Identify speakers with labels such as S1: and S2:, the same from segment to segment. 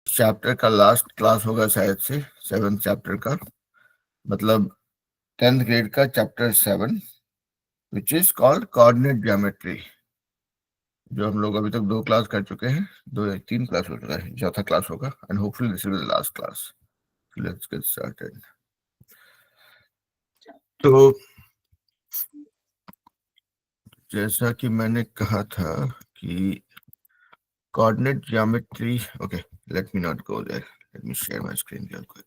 S1: Chapter का last class होगा शायद से, 7th चैप्टर का, मतलब 10th ग्रेड का chapter 7, which is called coordinate geometry, जो हम लोग अभी तक 2 क्लास कर चुके हैं, 2 या 3 क्लास हो चुका है, चौथा क्लास होगा, and hopefully this will be the last class. Let's get started. तो जैसा कि मैंने कहा था कि coordinate geometry, okay, let me not go there, let me share my screen real quick.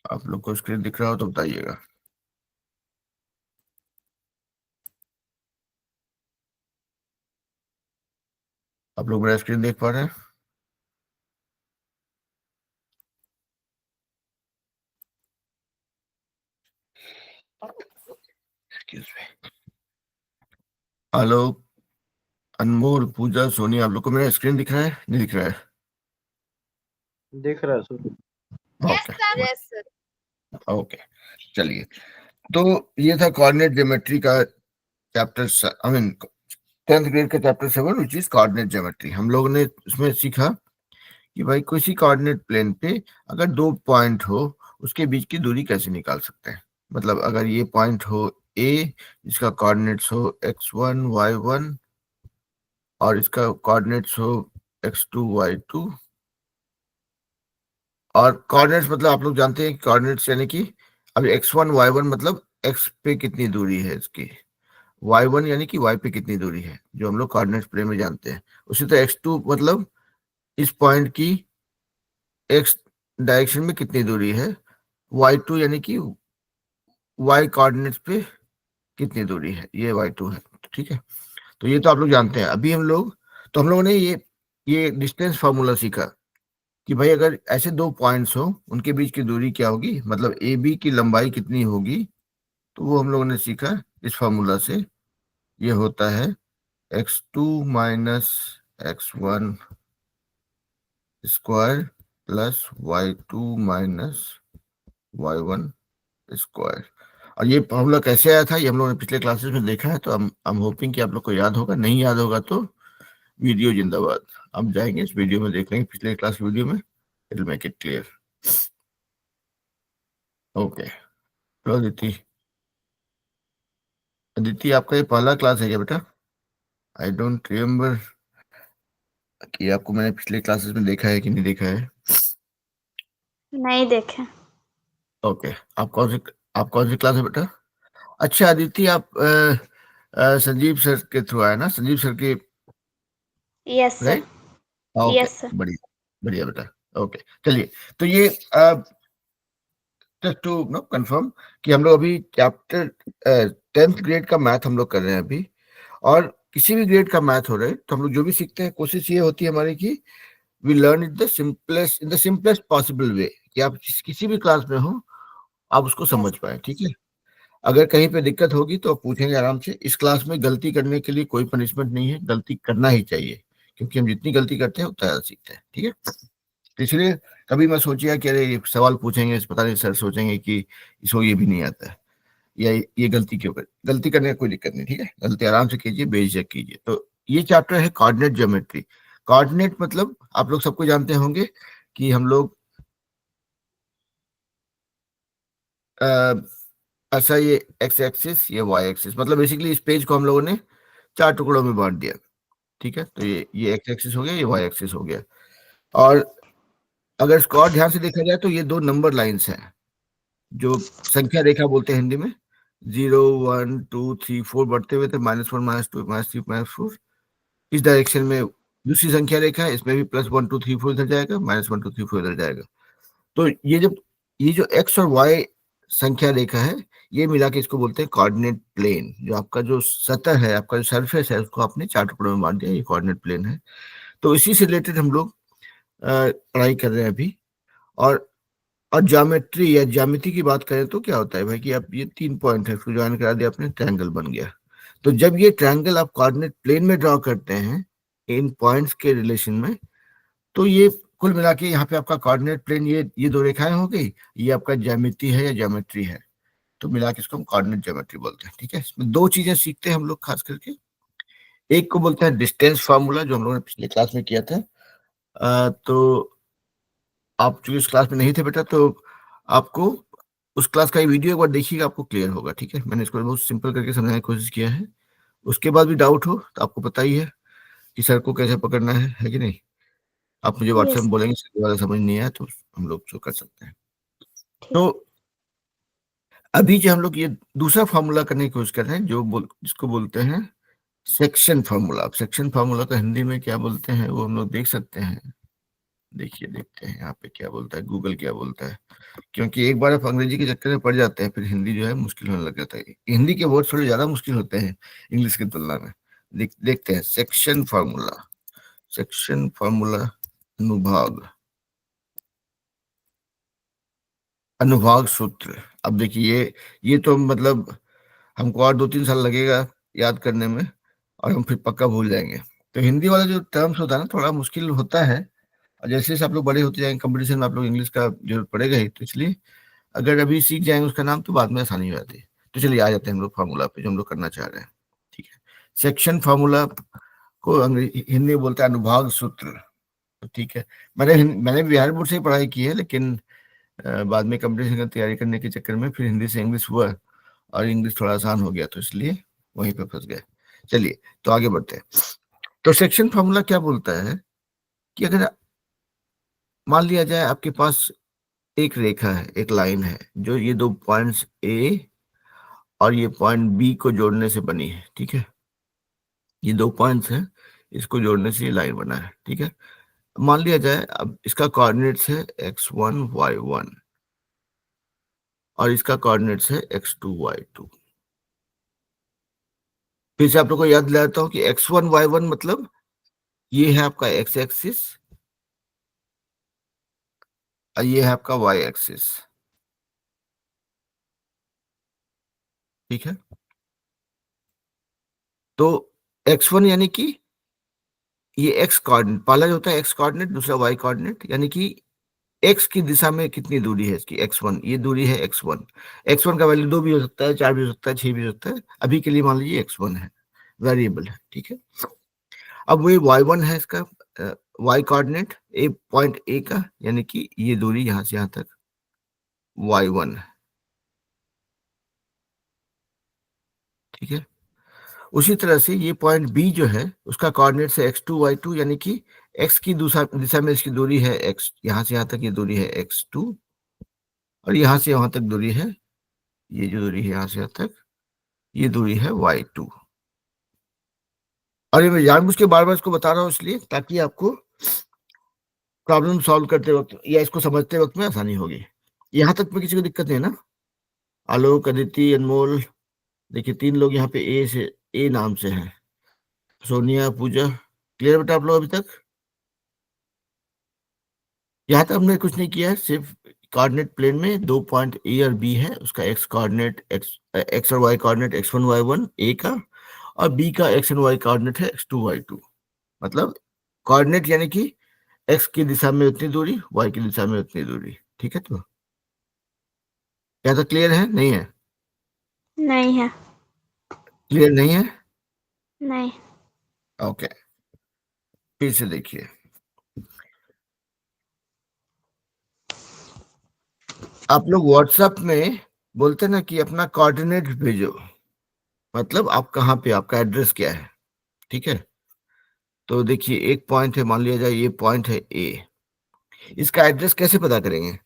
S1: आप लोग को स्क्रीन दिख रहा हो तो बताइएगा। आप लोग मेरा स्क्रीन देख पा रहे हैं? Excuse me. हेलो, अनमोल, पूजा, सोनी, आप लोग को मेरा स्क्रीन दिख रहा है, नहीं दिख रहा है?
S2: दिख रहा है सर।
S1: ओके ओके, चलिए। तो ये था कोऑर्डिनेट ज्योमेट्री का chapter, I mean 10th grade का chapter 7, which is coordinate geometry. हम लोगों ने उसमें सीखा कि भाई किसी कोऑर्डिनेट प्लेन पे अगर 2 पॉइंट हो, उसके बीच की दूरी कैसे निकाल सकते हैं। मतलब अगर ये पॉइंट हो ए, जिसका कोऑर्डिनेट्स हो x1 y1, और इसका कोऑर्डिनेट्स हो x2 y2, और कोऑर्डिनेट्स मतलब आप लोग जानते हैं कोऑर्डिनेट्स यानी कि अब x1 y1 मतलब x पे कितनी दूरी है इसकी, y1 यानी कि y पे कितनी दूरी है, जो हम लोग कोऑर्डिनेट्स प्लेन में जानते हैं। उसी तरह x2 मतलब इस पॉइंट की x डायरेक्शन में कितनी दूरी है, y2 यानी कि y कोऑर्डिनेट्स पे कितनी दूरी है, ये y2 है। ठीक है, तो ये तो आप लोग जानते हैं। अभी हम लोगों ने ये डिस्टेंस फार्मूला सीखा कि भाई अगर ऐसे 2 पॉइंट्स हो, उनके बीच की दूरी क्या होगी, मतलब ए बी की लंबाई कितनी होगी, तो वो हम लोगों ने सीखा इस फार्मूला से। ये होता है x2 minus x1 square plus y2 minus y1 square. और ये फार्मूला कैसे आया था, ये हम लोगों ने पिछले क्लासेस में देखा है, तो हम होपिंग कि आप लोग को याद होगा। नहीं याद होगा तो वीडियो जिंदाबाद, हम जाएंगे इस वीडियो में, देख लेंगे पिछले क्लास वीडियो में, it will make it clear. Okay, तो अदिति आपका ये पहला क्लास है क्या बेटा? आई डोंट रिमेम्बर कि आपको मैंने पिछले क्लासेस में देखा है कि नहीं देखा है।
S3: नहीं देखे।
S1: ओके, आप कौन सी क्लास है बेटा? अच्छा अदिति, आप संजीव सर के थ्रू आए ना, संजीव सर के,
S3: yes sir.
S1: Right? Okay,
S3: yes sir.
S1: बढ़िया बढ़िया बेटा। ओके, चलिए। तो ये जस्ट टू नो कंफर्म कि हम लोग अभी चैप्टर 10th ग्रेड का मैथ हम लोग कर रहे हैं अभी, और किसी भी ग्रेड का मैथ हो रहा है तो हम लोग जो भी सीखते हैं, कोशिश ये होती है हमारी कि we learn it in the simplest possible way, कि आप किसी भी क्लास में हो आप उसको समझ पाए। ठीक है, अगर कहीं पे दिक्कत होगी तो आप पूछेंगे आराम से। इस क्लास में गलती करने के लिए कोई पनिशमेंट नहीं है, गलती करना ही चाहिए, क्योंकि हम जितनी गलती करते हैं उतना ज्यादा सीखते हैं। ठीक है, तो इसलिए कभी मैं सोचिए कि अरे ये सवाल पूछेंगे, पता नहीं सर सोचेंगे कि इसको ये भी नहीं आता है, या ये गलती क्यों कर, गलती करने का कोई दिक्कत नहीं। ठीक है, गलती आराम से कीजिए, बेझिझक कीजिए। तो ये चैप्टर है कोऑर्डिनेट ज्योमेट्री। कोऑर्डिनेट मतलब आप लोग सबको जानते होंगे कि हम लोग ऐसा, ये एक्स एक्सिस, ये वाई एक्सिस, मतलब बेसिकली इस पेज को हम लोगों ने 4 टुकड़ों में बांट दिया। ठीक है, तो ये एक्स एक्सिस हो गया, ये वाई एक्सिस हो गया। और अगर इसको और ध्यान से देखा जाए तो ये 2 नंबर लाइंस हैं, जो संख्या रेखा बोलते हैं हिंदी में। 0 1 2 3 4 बढ़ते हुए थे, -1 -2 -3 -4। इस डायरेक्शन में दूसरी संख्या रेखा है, इसमें भी +1 2 3 4 इधर जाएगा, -1 2 3 4 इधर जाएगा। तो ये जो एक्स और वाई संख्या रेखा है, ये मिला के इसको बोलते हैं कोऑर्डिनेट प्लेन। जो आपका जो सतह है, आपका जो सरफेस है, उसको आपने 4 टुकड़ों में बांट दिया, ये कोऑर्डिनेट प्लेन है। तो इसी से रिलेटेड हम लोग पढ़ाई कर रहे हैं अभी। और ज्योमेट्री या ज्यामिति की बात करें तो क्या होता है भाई, कि आप ये 3 पॉइंट है, इसको ज्वाइन करा दिया आपने, ट्रायंगल बन गया। तो जब ये ट्रायंगल आप कोऑर्डिनेट प्लेन में ड्रॉ करते हैं इन पॉइंट्स के रिलेशन में, तो ये कुल मिला के यहाँ पे आपका कोऑर्डिनेट प्लेन, ये 2 रेखाएं हो गई, ये आपका ज्यामिति है या ज्योमेट्री है। तो मिला के इसको हम कोऑर्डिनेट ज्योमेट्री बोलते हैं। ठीक है, इसमें दो चीजें सीखते हैं हम लोग खास करके। एक को बोलते हैं डिस्टेंस फार्मूला, जो हम लोगों ने पिछले क्लास में किया था। तो आप जो इस क्लास में नहीं थे बेटा, तो आपको उस क्लास का वीडियो एक बार देखिएगा, आपको क्लियर होगा। ठीक है, मैंने इसको बहुत सिंपल करके समझाने की कोशिश किया है। उसके बाद भी डाउट हो तो आपको पता ही है कि सर को कैसे पकड़ना है कि नहीं। आप मुझे व्हाट्सएप
S3: यस
S1: में बोलेंगे सर वाला समझ नहीं आया, तो हम लोग जो कर सकते हैं।
S3: ठीक।
S1: तो अभी जो हम लोग ये दूसरा फार्मूला करने की कोशिश कर रहे हैं, जिसको बोलते हैं सेक्शन फार्मूला। अब सेक्शन फार्मूला का हिंदी में क्या बोलते हैं वो हम लोग देख सकते हैं। देखिए, देखते हैं यहाँ पे क्या बोलता है, गूगल क्या बोलता है। क्योंकि एक बार आप अंग्रेजी के चक्कर में पड़ जाते हैं, फिर हिंदी जो है मुश्किल होने लग जाता है। हिंदी के वर्ड थोड़े ज्यादा मुश्किल होते हैं इंग्लिश की तुलना में। देखते हैं सेक्शन फार्मूला। सेक्शन फार्मूला, अनुभाग, अनुभाग सूत्र। अब देखिए, ये तो मतलब हमको और 2-3 साल लगेगा याद करने में, और हम फिर पक्का भूल जाएंगे। तो हिंदी वाला जो टर्म्स होता है ना, थोड़ा मुश्किल होता है। और जैसे जैसे आप लोग बड़े होते जाएंगे, कंपटीशन में आप लोग इंग्लिश का जरूरत पड़ेगा ही, तो इसलिए अगर अभी सीख जाएंगे उसका नाम तो बाद में आसानी हो जाती है। तो चलिए आ जाते हैं हम लोग फार्मूला पे, जो हम लोग करना चाह रहे हैं। ठीक है, सेक्शन फार्मूला को अंग्रेजी हिंदी में बोलते हैं अनुभाग सूत्र। तो ठीक है, मैंने बिहार बोर्ड से ही पढ़ाई की है, लेकिन बाद में कंपटीशन की तैयारी करने के चक्कर में फिर हिंदी से इंग्लिश हुआ, और इंग्लिश थोड़ा आसान हो गया, तो इसलिए वहीं पे फंस गए। चलिए तो आगे बढ़ते हैं। तो सेक्शन फार्मूला क्या बोलता है कि अगर मान लिया जाए आपके पास एक रेखा है, एक लाइन है, जो ये दो पॉइंट्स ए और ये पॉइंट बी को जोड़ने से बनी है। ठीक है, ये दो पॉइंट्स हैं, इसको जोड़ने से ये लाइन बना है। ठीक है, मान लिया जाए अब इसका कोऑर्डिनेट्स है x1 y1, और इसका कोऑर्डिनेट्स है x2 y2। फिर से आप लोग को याद दिलाता हूँ कि x1 y1 मतलब ये है आपका x एक्सिस और ये है आपका y एक्सिस। ठीक है, तो x1 यानी कि ये x कोऑर्डिनेट, पहला जो होता है x कोऑर्डिनेट, दूसरा y कोऑर्डिनेट, यानी कि x की दिशा में कितनी दूरी है इसकी, x1, ये दूरी है x1। x1 का वैल्यू 2 भी हो सकता है, 4 भी हो सकता है, 6 भी हो सकता है। अभी के लिए मान लीजिए x1 है, वेरिएबल है। ठीक है, अब वो y1 है इसका y coordinate, A point A का, यानी कि ये दूरी यहां से यहां तक y1 है। ठीक है, उसी तरह से ये पॉइंट बी जो है उसका कोऑर्डिनेट है x2 y2, यानी कि x की दूसरा दिशा में इसकी दूरी है x, यहां से यहां तक ये दूरी है x2, और यहां से वहां तक दूरी है, ये जो दूरी है यहां से यहां तक, ये दूरी है y2। और ये मैं जानबूझ के बार बार इसको बता रहा हूँ इसलिए ताकि आपको प्रॉब्लम सॉल्व करते वक्त या इसको समझते वक्त में आसानी होगी। यहाँ तक में किसी को दिक्कत नहीं है ना? आलोक, अदिति, अनमोल, देखिए 3 लोग यहाँ पे ए नाम से हैं। सोनिया, पूजा, क्लियर बेटा आप लोग अभी तक? यहाँ तक हमने कुछ नहीं किया है, सिर्फ कोऑर्डिनेट प्लेन में 2 पॉइंट ए और बी है, उसका एक्स कोऑर्डिनेट एक्स और वाई कोऑर्डिनेट x1 y1 ए का, और बी का एक्स एंड वाई कोऑर्डिनेट है x2 y2। मतलब कोऑर्डिनेट यानी कि एक्स की दिशा में उतनी दूरी, वाई की दिशा में उतनी दूरी। ठीक है, तो क्या तो क्लियर है? नहीं है?
S3: नहीं है।
S1: क्लियर नहीं है?
S3: नहीं।
S1: ओके, फिर से देखिए। आप लोग व्हाट्सएप में बोलते ना कि अपना कोऑर्डिनेट भेजो, मतलब आप कहाँ पे, आपका एड्रेस क्या है। ठीक है, तो देखिए एक पॉइंट है, मान लिया जाए ये पॉइंट है ए, इसका एड्रेस कैसे पता करेंगे,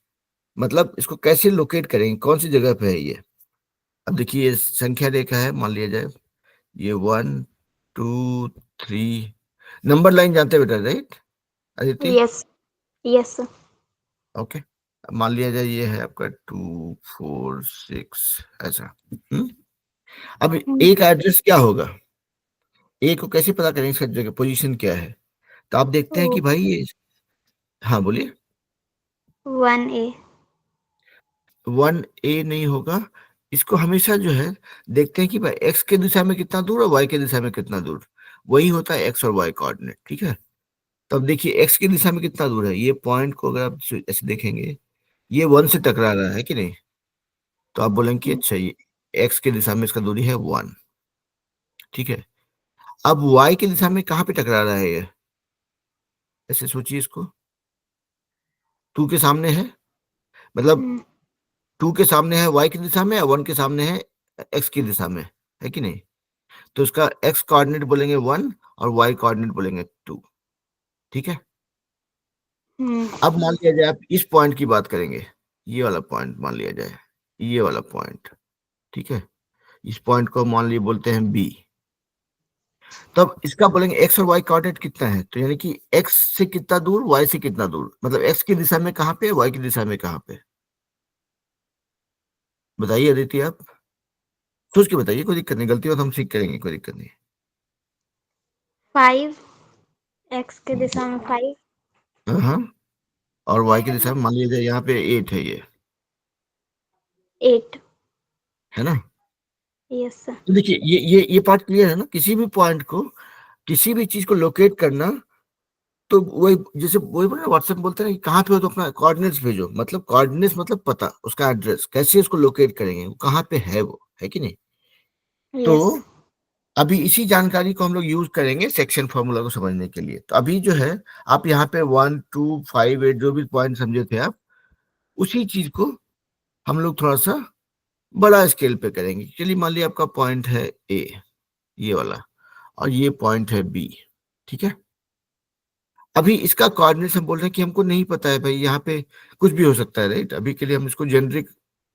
S1: मतलब इसको कैसे लोकेट करेंगे, कौन सी जगह पे है ये। अब देखिए ये संख्या रेखा है, मान लिया जाए ये 1 2 3, नंबर लाइन जानते हैं बेटा, right Aditi?
S3: Yes yes.
S1: Okay, मान लिया जाए ये है आपका 2 4 6 ऐसा। अब ए का एड्रेस क्या होगा, ए को कैसे पता करेंगे, इसका जगह पोजीशन क्या है। तो आप देखते हैं कि भाई ये, हाँ बोलिए।
S3: 1A।
S1: 1A नहीं होगा, इसको हमेशा जो है देखते हैं कि भाई एक्स के दिशा में कितना दूर और वाई के दिशा में कितना दूर, वही होता है एक्स और वाई कोऑर्डिनेट। ठीक है, तो अब देखिए एक्स की दिशा में कितना दूर है, ये पॉइंट को अगर आप ऐसे देखेंगे, ये 1 से टकरा रहा है कि नहीं, तो आप बोलेंगे कि अच्छा ये x के दिशा में इसका दूरी है 1, ठीक है। अब y की दिशा में कहाँ पे टकरा रहा है ये, ऐसे सोचिए इसको। 2 के सामने है, मतलब 2 के सामने है y की दिशा में, 1 के सामने है x की दिशा में, है कि नहीं। तो इसका x कोऑर्डिनेट बोलेंगे 1 और y कोऑर्डिनेट बोलेंगे 2, ठीक है। अब मान लिया जाए आप इस पॉइंट की बात करेंगे, ये वाला पॉइंट मान लिया जाए, ये वाला पॉइंट, ठीक है। इस पॉइंट को मान लिए बोलते हैं बी। तब इसका बोलेंगे एक्स और वाई कोऑर्डिनेट कितना है, तो यानी कि एक्स से कितना दूर, वाई से कितना दूर, मतलब एक्स की दिशा में कहाँ पे, वाई की दिशा में कहाँ पे, बताइए अदिति आप सोच के बताइए, कोई दिक्कत नहीं, गलती हो तो हम सीख करेंगे, कोई दिक्कत नहीं।
S3: 5, x के दिशा में 5,
S1: हाँ, और वाई की दिशा में मान लिया जाए यहाँ पे 8 है, ये
S3: 8,
S1: है ना।
S3: Yes sir.
S1: तो देखिए ये पार्ट क्लियर है ना। किसी भी पॉइंट को, किसी भी चीज को लोकेट करना, तो वही जैसे वही बोले व्हाट्सएप बोलते हैं कि कहाँ पे हो तो अपना कोऑर्डिनेट्स भेजो, मतलब कोऑर्डिनेट्स मतलब पता, उसका एड्रेस, कैसे उसको लोकेट करेंगे, वो कहाँ पे है, वो है कि नहीं। तो
S3: यस।
S1: अभी इसी जानकारी को हम लोग यूज करेंगे सेक्शन फॉर्मूला को समझने के लिए। तो अभी जो है आप यहाँ पे 1 2 5 8 जो भी पॉइंट समझे थे आप, उसी चीज को हम लोग थोड़ा सा बड़ा स्केल पे करेंगे। चलिए मान लिया आपका पॉइंट है ए, ये वाला, और ये पॉइंट है बी, ठीक है। अभी इसका कोऑर्डिनेट्स हम बोल रहे हैं कि हमको नहीं पता है भाई, यहाँ पे कुछ भी हो सकता है, राइट। अभी के लिए हम इसको जेनरिक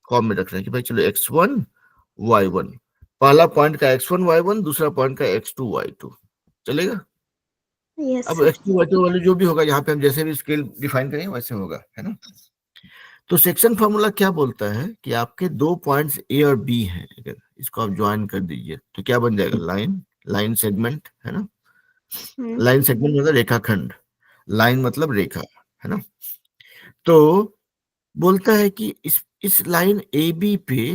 S1: फॉर्म में रख रहे हैं कि भाई चलो x1 y1, पहला पॉइंट का x1 y1, दूसरा पॉइंट का x2 y2, चलेगा।
S3: यस
S1: अब
S3: सर।
S1: x2 y2 वाले जो भी होगा, यहाँ पे हम जैसे भी स्केल डिफाइन करेंगे वैसे होगा, है ना। तो सेक्शन फार्मूला क्या बोलता है कि आपके दो पॉइंट्स ए और बी हैं, अगर इसको आप ज्वाइन कर दीजिए तो क्या बन जाएगा, लाइन, लाइन सेगमेंट, है ना। लाइन सेगमेंट मतलब रेखाखंड, लाइन मतलब रेखा, है ना। तो बोलता है कि इस लाइन ए बी पे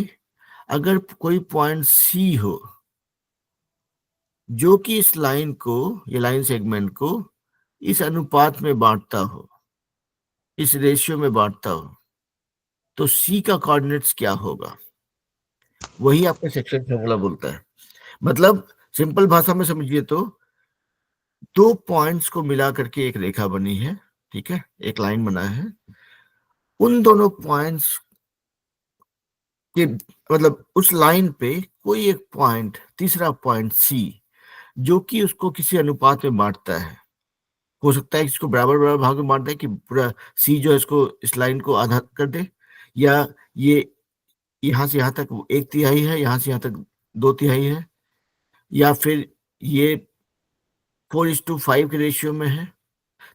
S1: अगर कोई पॉइंट सी हो जो कि इस लाइन को, ये लाइन सेगमेंट को इस अनुपात में बांटता हो, इस रेशियो में बांटता हो, तो सी का कोऑर्डिनेट्स क्या होगा, वही आपका सेक्शन फॉर्मूला बोलता है। मतलब सिंपल भाषा में समझिए तो दो पॉइंट्स को मिला करके एक रेखा बनी है, ठीक है, एक लाइन बना है। उन दोनों पॉइंट्स के मतलब उस लाइन पे कोई एक पॉइंट, तीसरा पॉइंट सी, जो कि उसको किसी अनुपात में बांटता है। हो सकता है कि इसको बराबर बराबर भाग में बांट दे, कि पूरा सी जो है इसको, इस लाइन को आधा कर दे, या ये यहाँ से यहाँ तक 1/3 है, यहाँ से यहाँ तक 2/3 है, या फिर ये 4:5 के रेशियो में है।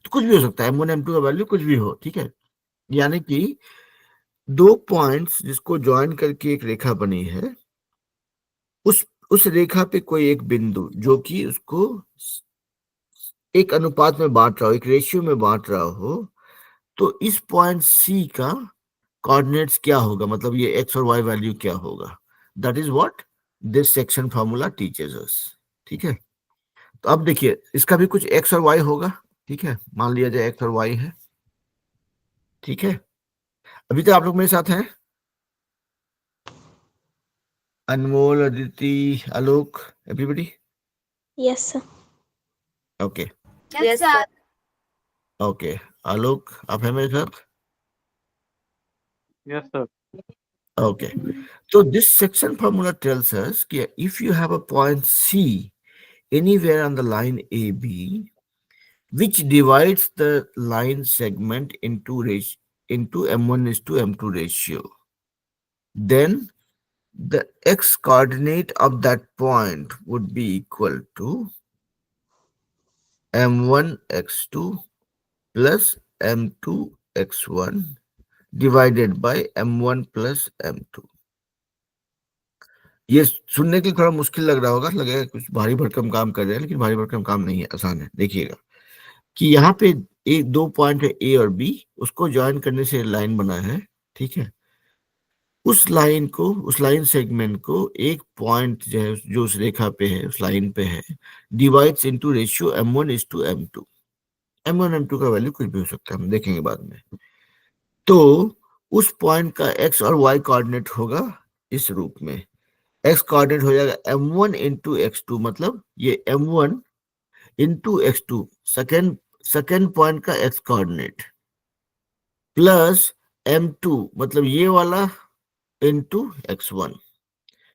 S1: तो कुछ भी हो सकता है, M1 M2 का वैल्यू कुछ भी हो, ठीक है। यानी कि दो पॉइंट्स जिसको ज्वाइन करके एक रेखा बनी है, उस रेखा पे कोई एक बिंदु जो कि उसको एक अनुपात में बांट रहा हो, एक रेशियो में बांट रहा हो, तो इस पॉइंट सी का कोऑर्डिनेट्स क्या होगा, मतलब ये एक्स और वाई वैल्यू क्या होगा। That is what this section formula teaches us, ठीक है। तो अब देखिए इसका भी कुछ एक्स और वाई होगा, ठीक है, मान लिया जाए एक्स और वाई है, ठीक है। अभी तो आप लोग मेरे साथ हैं, Anmol, Aditi, Alok, everybody,
S3: yes sir.
S1: Okay
S4: yes sir.
S1: Okay. Alok आप हैं मेरे साथ,
S2: yes sir.
S1: okay. So this section formula tells us that if you have a point C anywhere on the line AB, which divides the line segment into M1 is to M2 ratio, then the x coordinate of that point would be equal to M1 x2 plus M2 x1 divided by M1 plus M2। ये सुनने के लिए थोड़ा मुश्किल लग रहा होगा, लगेगा कुछ भारी भरकम काम कर रहे हैं, लेकिन भारी भरकम काम नहीं है, आसान है। देखिएगा कि यहाँ पे एक दो पॉइंट है ए और बी, उसको ज्वाइन करने से लाइन बना है, ठीक है। उस लाइन को, उस लाइन सेगमेंट को एक पॉइंट जो है, जो उस रेखा पे है, उस लाइन पे है, divides into ratio M1 is to M2। M1 M2 का वैल्यू कुछ भी हो सकता है, हम देखेंगे बाद में। तो उस पॉइंट का एक्स और वाई कोऑर्डिनेट होगा इस रूप में। एक्स कोऑर्डिनेट हो जाएगा m1 इंटू x2, मतलब ये m1 into x2 second point का एक्स कोऑर्डिनेट, प्लस m2 मतलब ये वाला into x1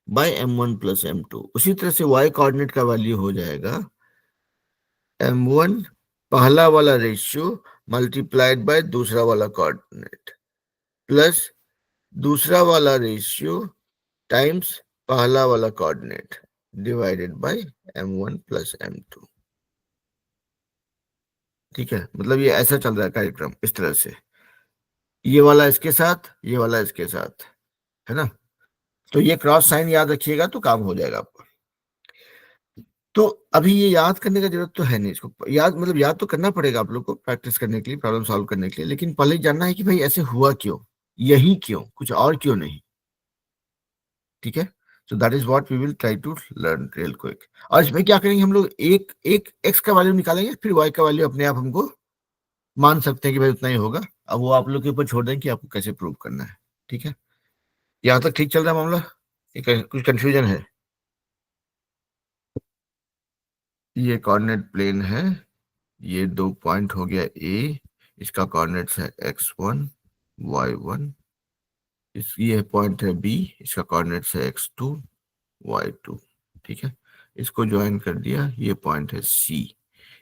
S1: bye m1 plus m2। उसी तरह से y कोऑर्डिनेट का वैल्यू हो जाएगा m1 पहला वाला रेशियो मल्टीप्लाइड बाय दूसरा वाला कोऑर्डिनेट, प्लस दूसरा वाला रेशियो टाइम्स पहला वाला coordinate divided by m1 plus m2। ठीक है, मतलब ये ऐसा चल रहा है कार्यक्रम इस तरह से, ये वाला इसके साथ, ये वाला इसके साथ, है ना। तो ये क्रॉस साइन याद रखिएगा तो काम हो जाएगा आपको। तो अभी ये याद करने का जरूरत तो है नहीं, इसको याद मतलब याद तो करना पड़ेगा आप लोग को प्रैक्टिस करने के लिए, प्रॉब्लम सॉल्व करने के लिए, लेकिन पहले जानना है कि भाई ऐसे हुआ क्यों, यही क्यों, कुछ और क्यों नहीं। ठीक है, so that is what we will try to learn real quick. और इसमें क्या करेंगे हम लोग, एक एक एक्स का वैल्यू निकालेंगे, फिर वाई का वैल्यू अपने आप हमको मान सकते हैं कि भाई उतना ही होगा। अब वो आप लोग के ऊपर छोड़ दें कि आपको कैसे प्रूव करना है। ठीक है, यहाँ तक ठीक चल रहा है मामला, कुछ कंफ्यूजन है? ये कोऑर्डिनेट प्लेन है, ये दो पॉइंट हो गया ए, इसका कोऑर्डिनेट्स है x1 y1, ये पॉइंट है बी, इसका कोऑर्डिनेट्स है x2 y2। ठीक है, इसको ज्वाइन कर दिया, ये पॉइंट है सी,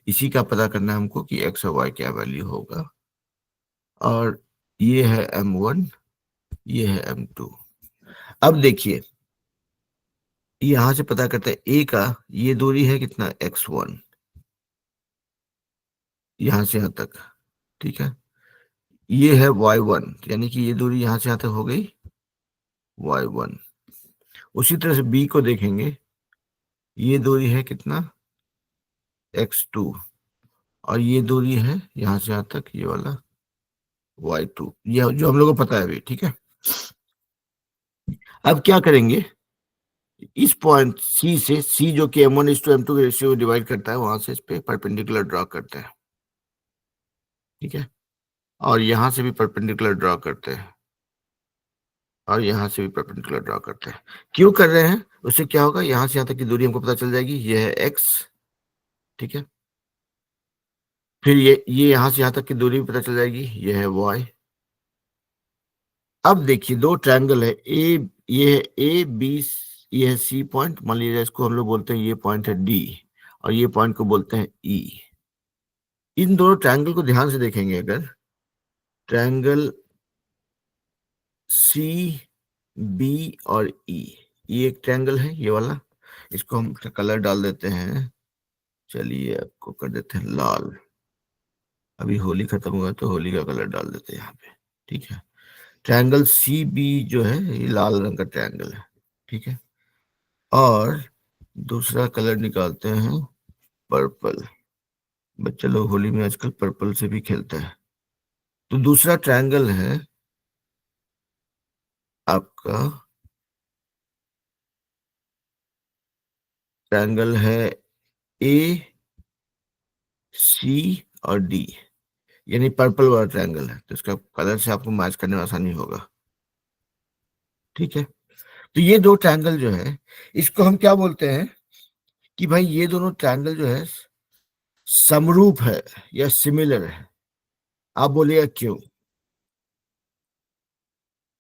S1: इसी का पता करना है हमको कि x और y क्या वैल्यू होगा। और ये है m1, ये है m2। अब देखिए यहां से पता करते हैं a का, ये दूरी है कितना x1 यहां से यहां तक। ठीक है, ये है y1, यानी कि ये दूरी यहां से यहां तक हो गई y1। उसी तरह से b को देखेंगे, ये दूरी है कितना x2, और ये दूरी है यहां से यहां तक ये वाला y2, ये जो हम लोग को पता है अभी। ठीक है, अब क्या करेंगे, इस पॉइंट C से, C जो कि m1:m2 के रेशियो को डिवाइड करता है, वहां से इस पे परपेंडिकुलर ड्रॉ करते हैं। ठीक है, और यहां से भी परपेंडिकुलर ड्रॉ करते हैं, और यहां से भी परपेंडिकुलर ड्रॉ करते हैं। क्यों कर रहे हैं, उससे क्या होगा, यहां से यहां तक की दूरी हमको पता चल जाएगी, ये है x। ठीक है, फिर ये यहां से यहां तक की दूरी भी पता चल जाएगी, ये है y। अब देखिए दो ट्रायंगल है ए, ये है ए बी, ये है सी पॉइंट, मान लीजिए इसको हम लोग बोलते हैं, ये पॉइंट है डी, और ये पॉइंट को बोलते हैं ई। इन दोनों ट्रायंगल को ध्यान से देखेंगे, अगर ट्रायंगल सी बी और ई, ये एक ट्रायंगल है ये वाला, इसको हम कलर डाल देते हैं, चलिए आपको कर देते हैं लाल, अभी होली खत्म हुआ तो होली का कलर डाल देते हैं यहाँ पे। ठीक है, ट्रायंगल सी बी जो है ये लाल रंग का ट्रायंगल है। ठीक है, और दूसरा कलर निकालते हैं पर्पल, बच्चे लोग होली में आजकल पर्पल से भी खेलते हैं। तो दूसरा ट्रायंगल है आपका, ट्रायंगल है ए सी और डी, यानी पर्पल वाला ट्रायंगल है, तो इसका कलर से आपको मैच करने में आसानी होगा। ठीक है, तो ये दो ट्रायंगल जो है, इसको हम क्या बोलते हैं कि भाई ये दोनों ट्रायंगल जो है समरूप है या सिमिलर है। आप बोलिएगा क्यों,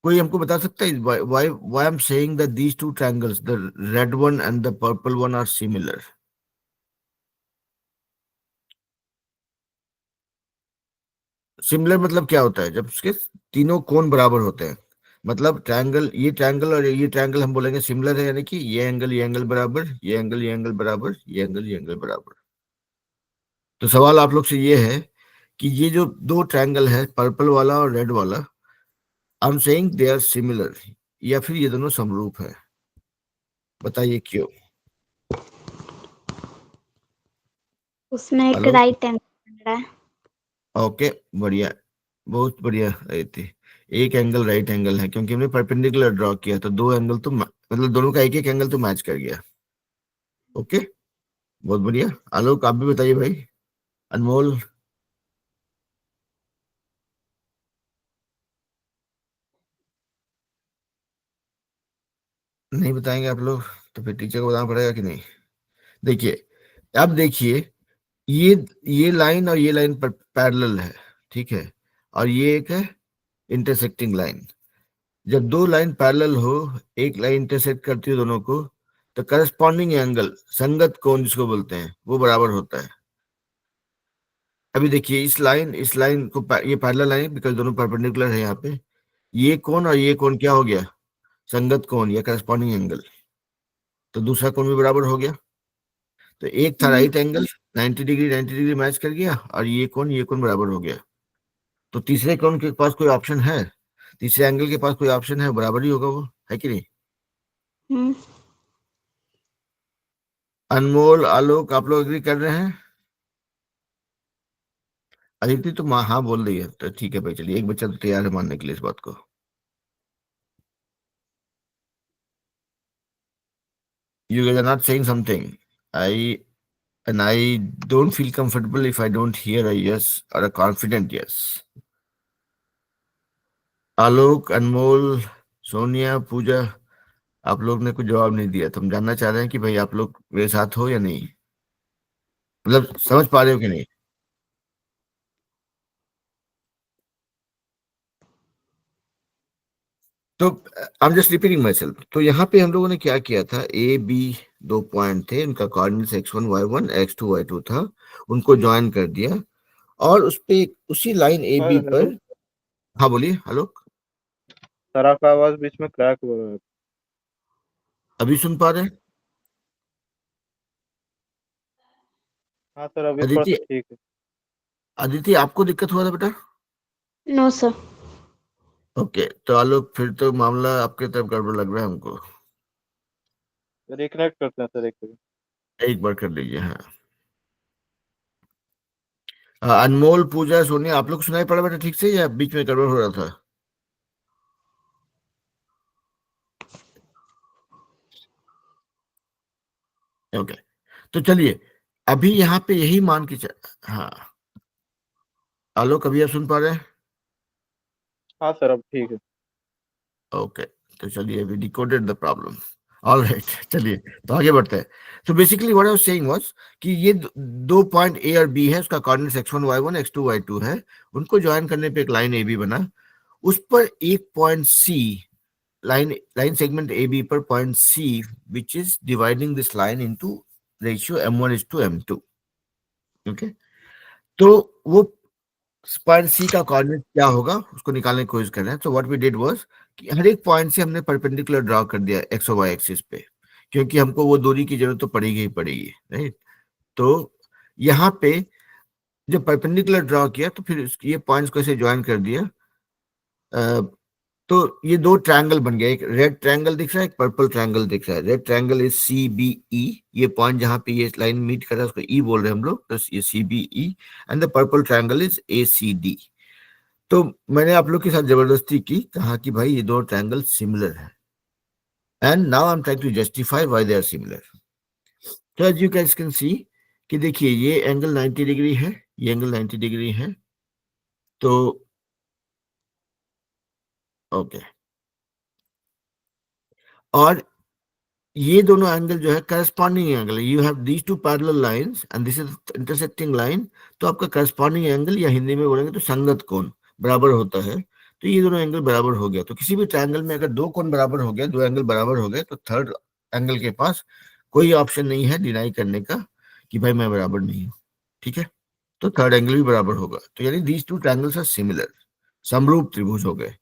S1: कोई हमको बता सकता है why I'm saying that these two triangles, the red one and the purple one are similar? Similar मतलब क्या होता है, जब उसके तीनों कोण बराबर होते हैं, मतलब ट्रायंगल, ये ट्रायंगल और ये ट्रायंगल हम बोलेंगे सिमिलर है, यानी कि ये एंगल बराबर, ये एंगल बराबर, ये एंगल बराबर। तो सवाल आप लोग से ये है कि ये जो दो ट्रायंगल है पर्पल वाला और रेड वाला, I am saying they are similar, या फिर ये दोनों समरूप है, बताइए क्यों।
S3: उसमें एक
S1: हेलो,
S3: राइट एंगल बन रहा है।
S1: ओके, बढ़िया, बहुत बढ़िया रही थी। एक एंगल राइट एंगल है क्योंकि हमने परपेंडिकुलर ड्रॉ किया, तो दो एंगल तो मतलब दोनों का एक एक एंगल तो मैच कर गया। ओके, बहुत बढ़िया। आलोक आप भी बताइए भाई, अनमोल। नहीं बताएंगे आप लोग तो फिर टीचर को बताना पड़ेगा कि नहीं। देखिए, अब देखिए, ये ये लाइन और ये लाइन पर पैरेलल है, ठीक है, और ये एक है इंटरसेक्टिंग लाइन। जब दो लाइन पैरेलल हो, एक लाइन इंटरसेक्ट करती है दोनों को, तो करस्पॉन्डिंग एंगल, संगत कोण जिसको बोलते हैं, वो बराबर होता है। अभी देखिए, इस लाइन को ये पैरेलल लाइन बिकॉज दोनों परपेंडिकुलर है यहाँ पे, ये कोण और ये कोण क्या हो गया, संगत कोण या करस्पॉन्डिंग एंगल, तो दूसरा कोण भी बराबर हो गया। तो एक था right angle, 90 degree 90 degree match कर गया, और ये कोण बराबर हो गया। तो तीसरे कोण के पास कोई ऑप्शन है, तीसरे एंगल के पास कोई ऑप्शन है, बराबर ही होगा वो, है कि नहीं।
S3: हम्म।
S1: अनमोल, आलोक, आप लोग एग्री कर रहे हैं। अदिति तो हाँ बोल रही है, तो ठीक है भाई, चलिए, एक बच्चा तो तैयार है मानने के लिए इस बात को। You guys are not saying something. I don't feel comfortable if I don't hear a yes or a confident yes. आलोक, अनमोल, सोनिया, पूजा, आप लोग ने कुछ जवाब नहीं दिया, तो हम जानना चाह रहे हैं कि भाई आप लोग मेरे साथ हो या नहीं, मतलब समझ पा रहे हो कि नहीं। तो I am just repeating my self. तो यहाँ पे हम लोगों ने क्या किया था, ए बी दो पॉइंट थे, उनका coordinates x1 y1 x2 y2 था, उनको ज्वाइन कर दिया, और उस पे उसी लाइन ए बी
S2: हेलो
S1: पर, हाँ बोलिए। हेलो,
S2: सर, आपका आवाज बीच में क्रैक हो रहा है।
S1: अभी सुन पा रहे हैं।
S2: हाँ सर, अभी थोड़ा
S1: अदिति,
S2: सा ठीक है।
S1: अदिति आपको दिक्कत हुआ था बेटा।
S3: No sir.
S1: ओके, तो आलोक, फिर तो मामला आपके तरफ गड़बड़ लग रहा है हमको।
S2: रिकनेक्ट करते हैं सर, एक सेकंड।
S1: एक बार कर लीजिए, हाँ। अनमोल, पूजा, सोनिया, आप लोग को सुनाई पड़ा बेटा ठीक से, या बीच में गड़बड़ हो रहा था। ओके, तो चलिए, अभी यहाँ पे यही मान के हाँ, आलोक अभी आप सुन पा रहे हैं।
S2: हाँ सर, अब ठीक है।
S1: ओके, तो चलिए, we decoded the problem. Alright, चलिए, तो आगे बढ़ते हैं। तो basically what I was saying was कि ये दो पॉइंट ए और बी है, उसका coordinates x1 y1 x2 y2 है, उनको ज्वाइन करने पे एक लाइन ए बी बना, उस पर एक point C, line segment A B पर point C, which is dividing this line into ratio m1:m2। Okay, तो वो पॉइंट सी का कोऑर्डिनेट क्या होगा उसको निकालने की कोशिश कर रहे हैं। तो व्हाट वी डिड वाज कि हर एक पॉइंट से हमने परपेंडिकुलर ड्रॉ कर दिया एक्स और वाई एक्सिस पे, क्योंकि हमको वो दूरी की जरूरत तो पड़ेगी ही पड़ेगी, राइट। तो यहाँ पे जब परपेंडिकुलर ड्रॉ किया, तो फिर ये पॉइंट्स को ऐसे ज्वाइन कर दिया, तो ये दो ट्रायंगल बन गया, एक रेड ट्रायंगल दिख रहा है, एक पर्पल ट्रायंगल दिख रहा है। Red triangle is C B E, ये पॉइंट जहां पे ये लाइन मीट कर रहा है उसको ई बोल रहे हैं हम लोग, तो ये C B E, and the purple triangle is A C D. तो मैंने आप लोग के साथ जबरदस्ती की, कहा कि भाई ये दो ट्रायंगल सिमिलर है, and now I am trying to justify why they are similar. तो as you guys can see कि देखिए, ये एंगल 90 डिग्री है, ये एंगल 90 डिग्री है, तो ओके, और ये दोनों एंगल जो है करस्पॉन्डिंग एंगल है। You have these two parallel lines and this is intersecting line, तो आपका करस्पॉन्डिंग एंगल, या हिंदी में बोलेंगे तो संगत कोण, बराबर होता है। तो ये दोनों एंगल बराबर हो गया। तो किसी भी ट्रायंगल में अगर दो कोण बराबर हो गया, दो एंगल बराबर हो गए, तो थर्ड एंगल के पास कोई ऑप्शन नहीं है डिनाई करने का कि भाई मैं बराबर नहीं हूँ, ठीक है। तो थर्ड एंगल भी बराबर होगा, तो यानी these two triangles are similar, समरूप त्रिभुज हो गए।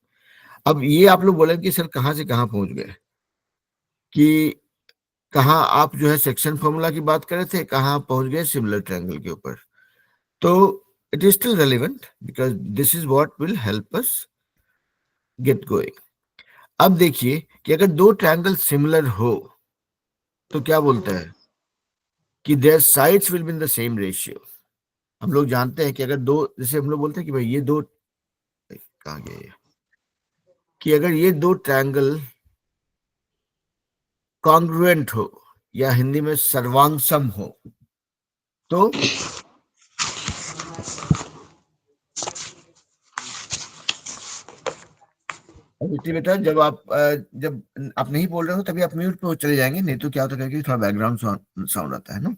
S1: अब ये आप लोग बोले कि सर कहाँ से कहाँ पहुंच गए, कि कहाँ आप जो है सेक्शन फॉर्मूला की बात कर रहे थे, कहाँ आप पहुंच गए सिमिलर ट्रायंगल के ऊपर। तो it is still relevant because this is what will help us get going. अब देखिए कि अगर दो ट्रायंगल सिमिलर हो तो क्या बोलते हैं कि there sides will be in the same ratio. हम लोग जानते हैं कि अगर दो, जैसे हम लोग बोलते हैं कि भाई ये दो, कहाँ गए ये? कि अगर ये दो ट्रायंगल कॉन्ग्रुएंट हो, या हिंदी में सर्वांगसम हो, तो बेटी बेटा जब आप नहीं बोल रहे हो तभी आप म्यूट पे चले जाएंगे, नहीं तो क्या होता है कि थोड़ा बैकग्राउंड साउंड आता है ना।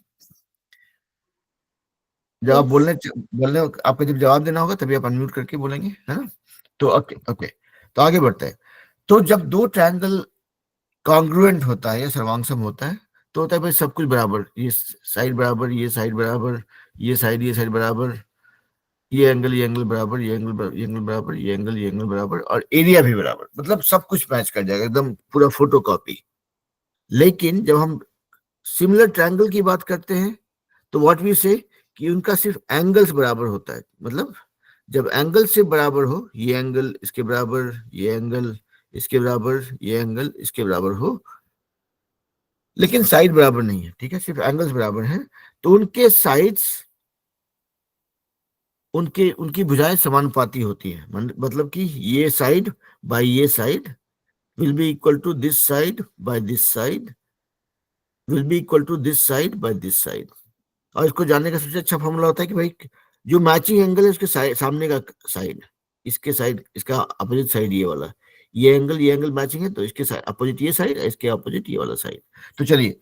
S1: जब आप
S3: यस।
S1: बोलने आपको जब जवाब देना होगा तभी आप अनम्यूट करके बोलेंगे, है ना। तो ओके ओके, तो आगे बढ़ते हैं। तो जब दो ट्रायंगल कॉन्ग्रुएंट होता है या सर्वांगसम होता है तो होता है भाई सब कुछ बराबर, ये साइड बराबर, ये साइड बराबर, ये साइड बराबर, ये एंगल बराबर, ये एंगल बराबर, ये एंगल बराबर, और एरिया भी बराबर, मतलब सब कुछ मैच कर जाएगा, एकदम पूरा फोटो कॉपी। लेकिन जब हम सिमिलर ट्रायंगल की बात करते हैं तो व्हाट वी से कि उनका सिर्फ एंगल्स बराबर होता है, मतलब जब एंगल से बराबर हो, ये एंगल इसके बराबर, ये एंगल इसके बराबर, ये एंगल इसके बराबर हो, लेकिन साइड बराबर नहीं है, ठीक है, सिर्फ एंगल्स बराबर हैं, तो उनके साइड्स, उनकी भुजाएं समानुपाती होती है, मतलब कि ये साइड बाय ये side will be equal to this side by this side will be equal to this side by this side. और इसको जानने का सबसे अच्छा फॉर्मूला होता है कि भाई जो मैचिंग एंगल है उसके सामने का साइड, इसके साइड, इसका अपोजिट साइड ये वाला, ये एंगल मैचिंग है तो इसके अपोजिट ये साइड, इसके अपोजिट ये वाला साइड। तो चलिए,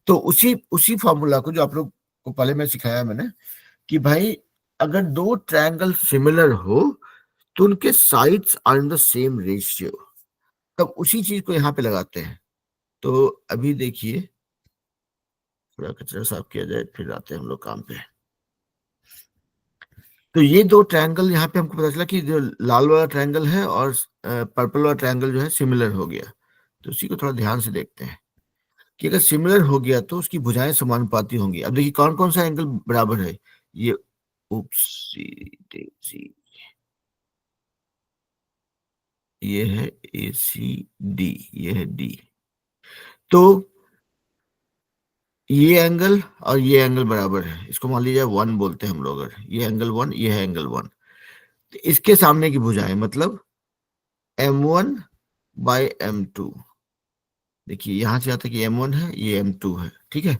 S1: तो उसी फॉर्मूला को जो आप लोग को पहले मैं सिखाया मैंने कि भाई अगर दो ट्रायंगल सिमिलर हो तो उनके sides are in the same ratio, तब उसी चीज को यहाँ पे लगाते हैं। तो अभी देखिए, थोड़ा कचरा साफ किया जाए फिर आते हैं हम लोग काम पे। तो ये दो ट्रायंगल यहाँ पे हमको पता चला कि जो लाल वाला ट्रायंगल है और पर्पल वाला ट्रायंगल जो है सिमिलर हो गया। तो उसी को थोड़ा ध्यान से देखते हैं कि अगर सिमिलर हो गया तो उसकी भुजाएं समानुपाती होंगी। अब देखिए कौन कौन सा एंगल बराबर है, ये उपसी डेजी, ये है ए सी डी, ये है डी। तो ये एंगल और ये एंगल बराबर है, इसको मान लीजिए 1 बोलते हैं हम लोग, अगर ये एंगल 1, ये है एंगल 1, तो इसके सामने की भुजाएं मतलब m1 बाय m2, देखिए यहां से आता है कि m1 है, ये m2 है, ठीक है।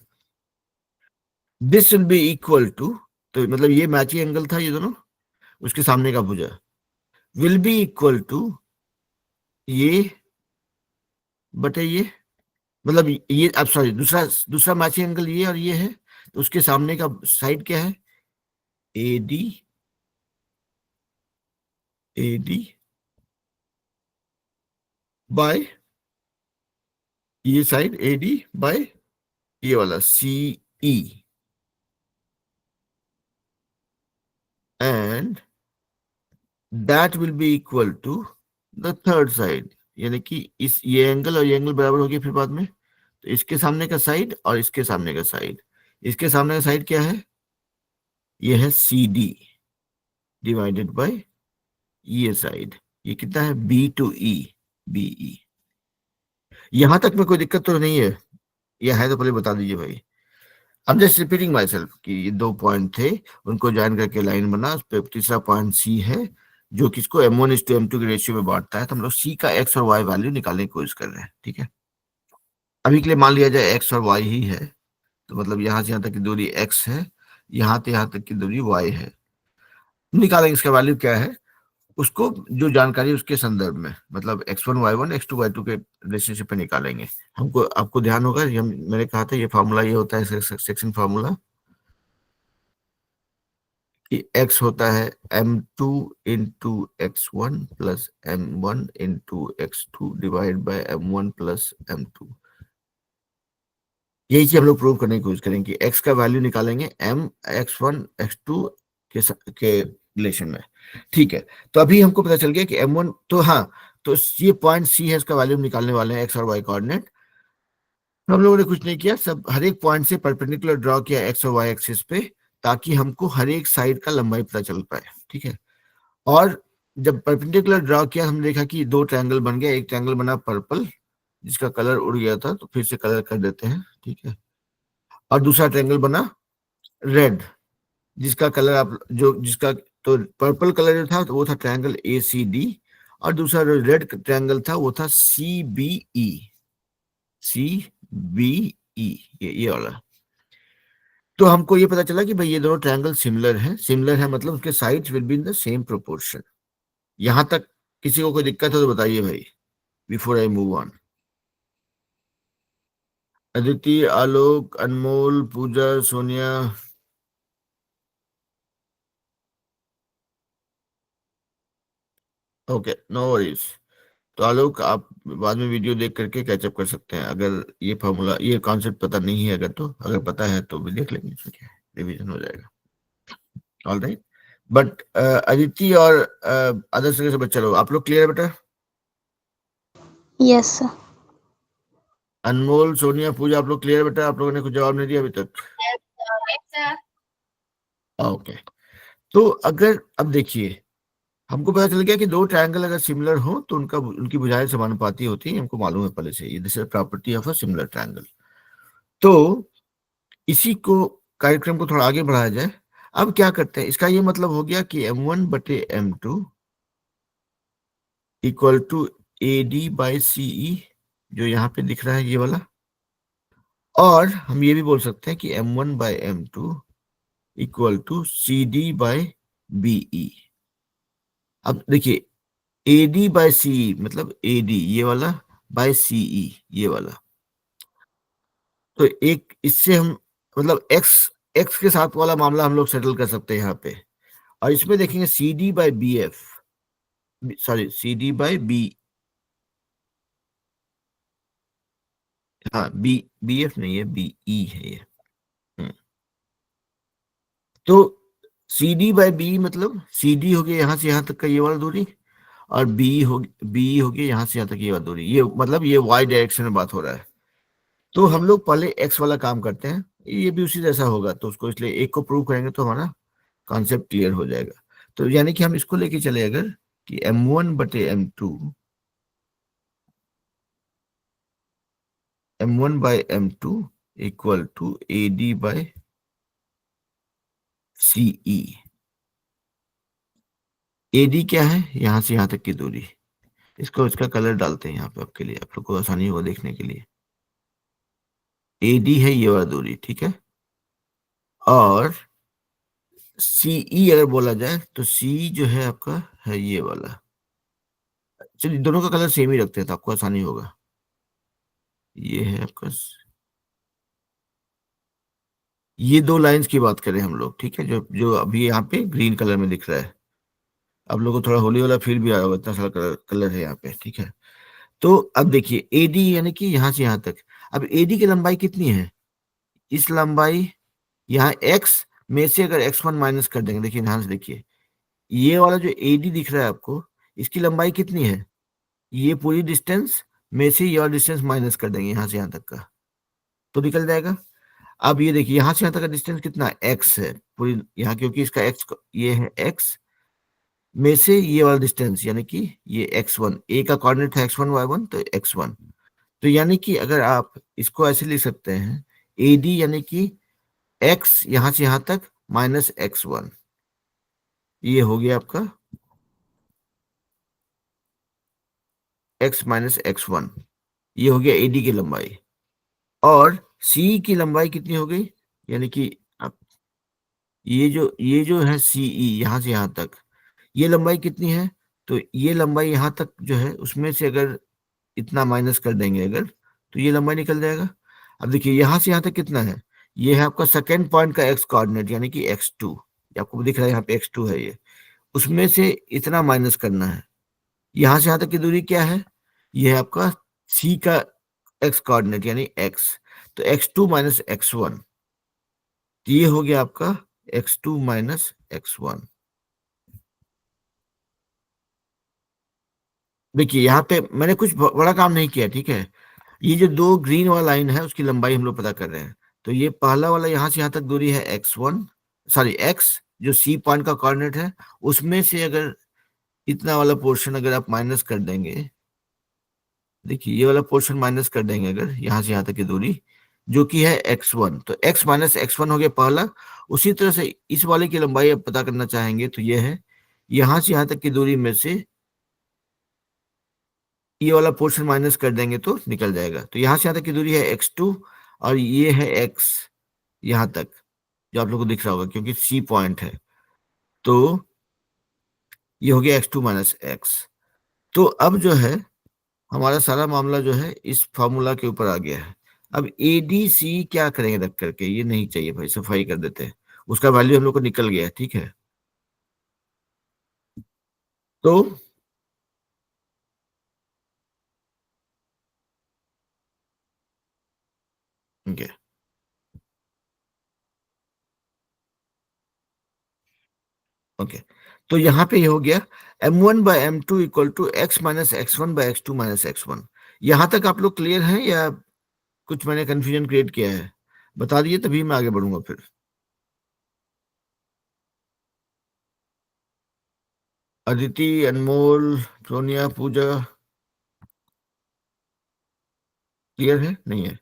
S1: This will be equal to, तो मतलब ये मैचिंग एंगल था ये दोनों, उसके सामने का भुजा विल बी इक्वल टू ये बटे ये, मतलब ये, अब सॉरी, दूसरा दूसरा मैचिंग एंगल ये और ये है, तो उसके सामने का साइड क्या है, A D, A D by ये साइड ए डी बाय ये वाला C E, and that will be equal to the third side, यानी कि इस ये एंगल और ये एंगल बराबर हो गया फिर बाद में, तो इसके सामने का साइड और इसके सामने का साइड, इसके सामने का साइड क्या है, ये है सी डी डिवाइडेड बाय ये साइड, ये कितना है B to E, B E. यहां तक में कोई दिक्कत तो नहीं है, या है तो पहले बता दीजिए भाई। I'm just repeating myself कि ये दो पॉइंट थे, उनको ज्वाइन करके लाइन बना, उस पर तीसरा पॉइंट सी है जो किसको m1:m2 के रेशियो में बांटता है, तो हम लोग सी का x और y वैल्यू निकालने की कोशिश कर रहे हैं, ठीक है। अभी के लिए मान लिया जाए x और y ही है, तो मतलब यहां से यहां तक की दूरी x है, यहां से यहां तक की दूरी y है। निकालेंगे इसका वैल्यू क्या है, उसको जो जानकारी उसके संदर्भ में, मतलब x1 y1 x2 y2 के रिलेशनशिप पे निकालेंगे। हमको आपको ध्यान होगा, मैंने कहा था ये फार्मूला ये होता है सेक्शन फार्मूला, कि x होता है m2 into x1 plus m1 into x2 divide by m1 plus m2। यही चीज हम लोग प्रूव करने की कोशिश करेंगे कि x का वैल्यू निकालेंगे m x1 x2 के रिलेशन में, ठीक है। तो अभी हमको पता चल गया कि m1, तो हाँ, तो ये पॉइंट सी है, इसका वैल्यू निकालने वाले हैं x और y कोऑर्डिनेट। हम लोगों ने कुछ नहीं किया, सब हर एक पॉइंट से परपेंडिकुलर ड्रॉ किया एक्स और वाई एक्सिस पे, ताकि हमको हर एक साइड का लंबाई पता चल पाए, ठीक है। और जब परपेंडिकुलर ड्रॉ किया हमने देखा कि दो ट्रायंगल बन गया, एक ट्रायंगल बना पर्पल जिसका कलर उड़ गया था, तो फिर से कलर कर देते हैं, ठीक है। और दूसरा ट्रायंगल बना रेड जिसका कलर आप जो जिसका तो पर्पल कलर जो था तो वो था ट्रायंगल ए सी डी, और दूसरा जो रेड ट्रायंगल था वो था सी बी ई, सी बी ई, ये वाला। तो हमको ये पता चला कि भाई ये दोनों ट्रायंगल सिमिलर है मतलब उसके sides will be in the same proportion. यहां तक किसी को कोई दिक्कत है तो बताइए भाई, before I move on. Aditi, Alok, Anmol, Pooja, Sonia. Okay, no worries. तो आलोक, आप बाद में वीडियो देख करके कैचअप कर सकते हैं, अगर ये फॉर्मूला, ये कॉन्सेप्ट पता नहीं है अगर, तो अगर पता है तो भी देख लेंगे, इसमें क्या है, रिवीजन हो जाएगा। All right. बट अदिति और अदर से बच्चा लोग, आप लोग क्लियर है बेटा?
S3: Yes, sir.
S1: अनमोल, सोनिया, पूजा, आप लोग क्लियर बेटा? आप लोगों ने कुछ जवाब नहीं दिया अभी तक? ओके। तो अगर अब देखिए, हमको पता चल गया कि दो ट्रायंगल अगर सिमिलर हो तो उनकी भुजाएं समानुपाती होती है, हमको मालूम है पहले से, ये this is property of a similar triangle. तो इसी को, कार्यक्रम को थोड़ा आगे बढ़ाया जाए। अब क्या करते हैं, इसका ये मतलब हो गया कि m1 बटे m2 equal to AD by CE, जो यहाँ पे दिख रहा है ये वाला। और हम ये भी बोल सकते हैं कि m1 by m2 equal to CD by BE। अब देखिए, AD बाई CE मतलब AD ये वाला बाय CE ये वाला। तो एक इससे हम मतलब x के साथ वाला मामला हम लोग सेटल कर सकते हैं यहाँ पे। और इसमें देखेंगे CD by BF, sorry CD by B, हाँ BF नहीं है, BE है ये। तो CD बाई B मतलब CD हो गया यहाँ से यहाँ तक का ये वाला दूरी, और BE हो गया यहाँ से यहाँ तक ये वाला दूरी। ये मतलब ये y डायरेक्शन में बात हो रहा है। तो हम लोग पहले x वाला काम करते हैं, ये भी उसी जैसा होगा, तो उसको इसलिए एक को प्रूव करेंगे तो हमारा कॉन्सेप्ट क्लियर हो जाएगा। तो यानी कि हम इसको लेके चले अगर कि m1 बटे m1 by m2 equal to AD by CE। AD क्या है, यहां से यहां तक की दूरी। इसको इसका कलर डालते हैं यहाँ पे आपके लिए, आप लोग को आसानी होगा देखने के लिए। AD है ये वाला दूरी, ठीक है। और CE अगर बोला जाए तो C जो है आपका है ये वाला। चलिए दोनों का कलर सेम ही रखते हैं तो आपको आसानी होगा। ये है आपका, ये दो लाइंस की बात करें हम लोग, ठीक है, जो जो अभी यहाँ पे ग्रीन कलर में दिख रहा है। आप लोगों को थोड़ा होली वाला फील भी आया होगा, इतना सारा कलर कलर है यहाँ पे, ठीक है। तो अब देखिए AD यानी कि यहाँ से यहाँ तक। अब AD की लंबाई कितनी है, इस लंबाई यहाँ x में से अगर x1 माइनस कर देंगे, देखिए ध्यान से देखिए, ये वाला जो AD दिख रहा है आपको, इसकी लंबाई कितनी है, ये पूरी डिस्टेंस में से ये वाला डिस्टेंस माइनस कर देंगे यहाँ से यहाँ तक का, तो निकल जाएगा। अब ये देखिए यहाँ से यहाँ तक का डिस्टेंस कितना x है पूरी यहाँ, क्योंकि इसका x ये है x में से ये वाला डिस्टेंस यानी कि ये x1, a का कोऑर्डिनेट है x1 y1, तो x1। तो यानी कि अगर आप इसको ऐसे लिख सकते हैं, AD यानी कि x यहां से यहां तक माइनस x1, ये हो गया आपका x माइनस x1, ये हो गया AD की लंबाई। और C की लंबाई कितनी हो गई, यानी कि अब ये जो है CE यहां से यहां तक, ये लंबाई कितनी है, तो ये लंबाई यहां तक जो है उसमें से अगर इतना माइनस कर देंगे अगर, तो ये लंबाई निकल जाएगा। अब देखिए यहां से यहां तक कितना है, ये है आपका सेकेंड पॉइंट का x कोऑर्डिनेट यानी कि x2, आपको दिख रहा है यहाँ पे x2 है ये, उसमें से इतना माइनस करना है। यहां से यहां तक की दूरी क्या है, ये है आपका C का x कोऑर्डिनेट यानी x, तो x2 माइनस x1, ये हो गया आपका x2 माइनस x1। देखिए यहाँ पे मैंने कुछ बड़ा काम नहीं किया, ठीक है। ये जो दो ग्रीन वाला लाइन है उसकी लंबाई हम लोग पता कर रहे हैं। तो ये पहला वाला यहाँ से यहाँ तक दूरी है x1, सॉरी x जो C पॉइंट का कोऑर्डिनेट है, उसमें से अगर इतना वाला पोर्शन अगर आप माइनस कर देंगे, देखिए ये वाला पोर्शन माइनस कर देंगे अगर यहाँ से यहाँ तक की दूरी, जो कि है x1, तो x माइनस x1 हो गया पहला। उसी तरह से इस वाले की लंबाई आप पता करना चाहेंगे तो ये है यहाँ से यहाँ तक की दूरी में से ये वाला पोर्शन माइनस कर देंगे तो निकल जाएगा। तो यहाँ से यहाँ तक की दूरी है x2, और ये है x यहाँ तक, जो आप लोगों को दिख रहा होगा क्योंकि C पॉइंट है। तो ये हो गया x2 माइनस x। तो अब जो है हमारा सारा मामला जो है इस फॉर्मूला के ऊपर आ गया है। अब एडीसी क्या करेंगे रख करके, ये नहीं चाहिए भाई, सफाई कर देते हैं। उसका वैल्यू हम लोग को निकल गया है, ठीक है। तो ओके ओके, तो यहाँ पे ये हो गया m1 by m2 equal to x minus x1 by x2 minus x1। यहाँ तक आप लोग क्लियर हैं या कुछ मैंने कंफ्यूजन क्रिएट किया है? बता दिए तभी मैं आगे बढ़ूंगा फिर। अदिति, अनमोल, सोनिया, पूजा, क्लियर है नहीं है?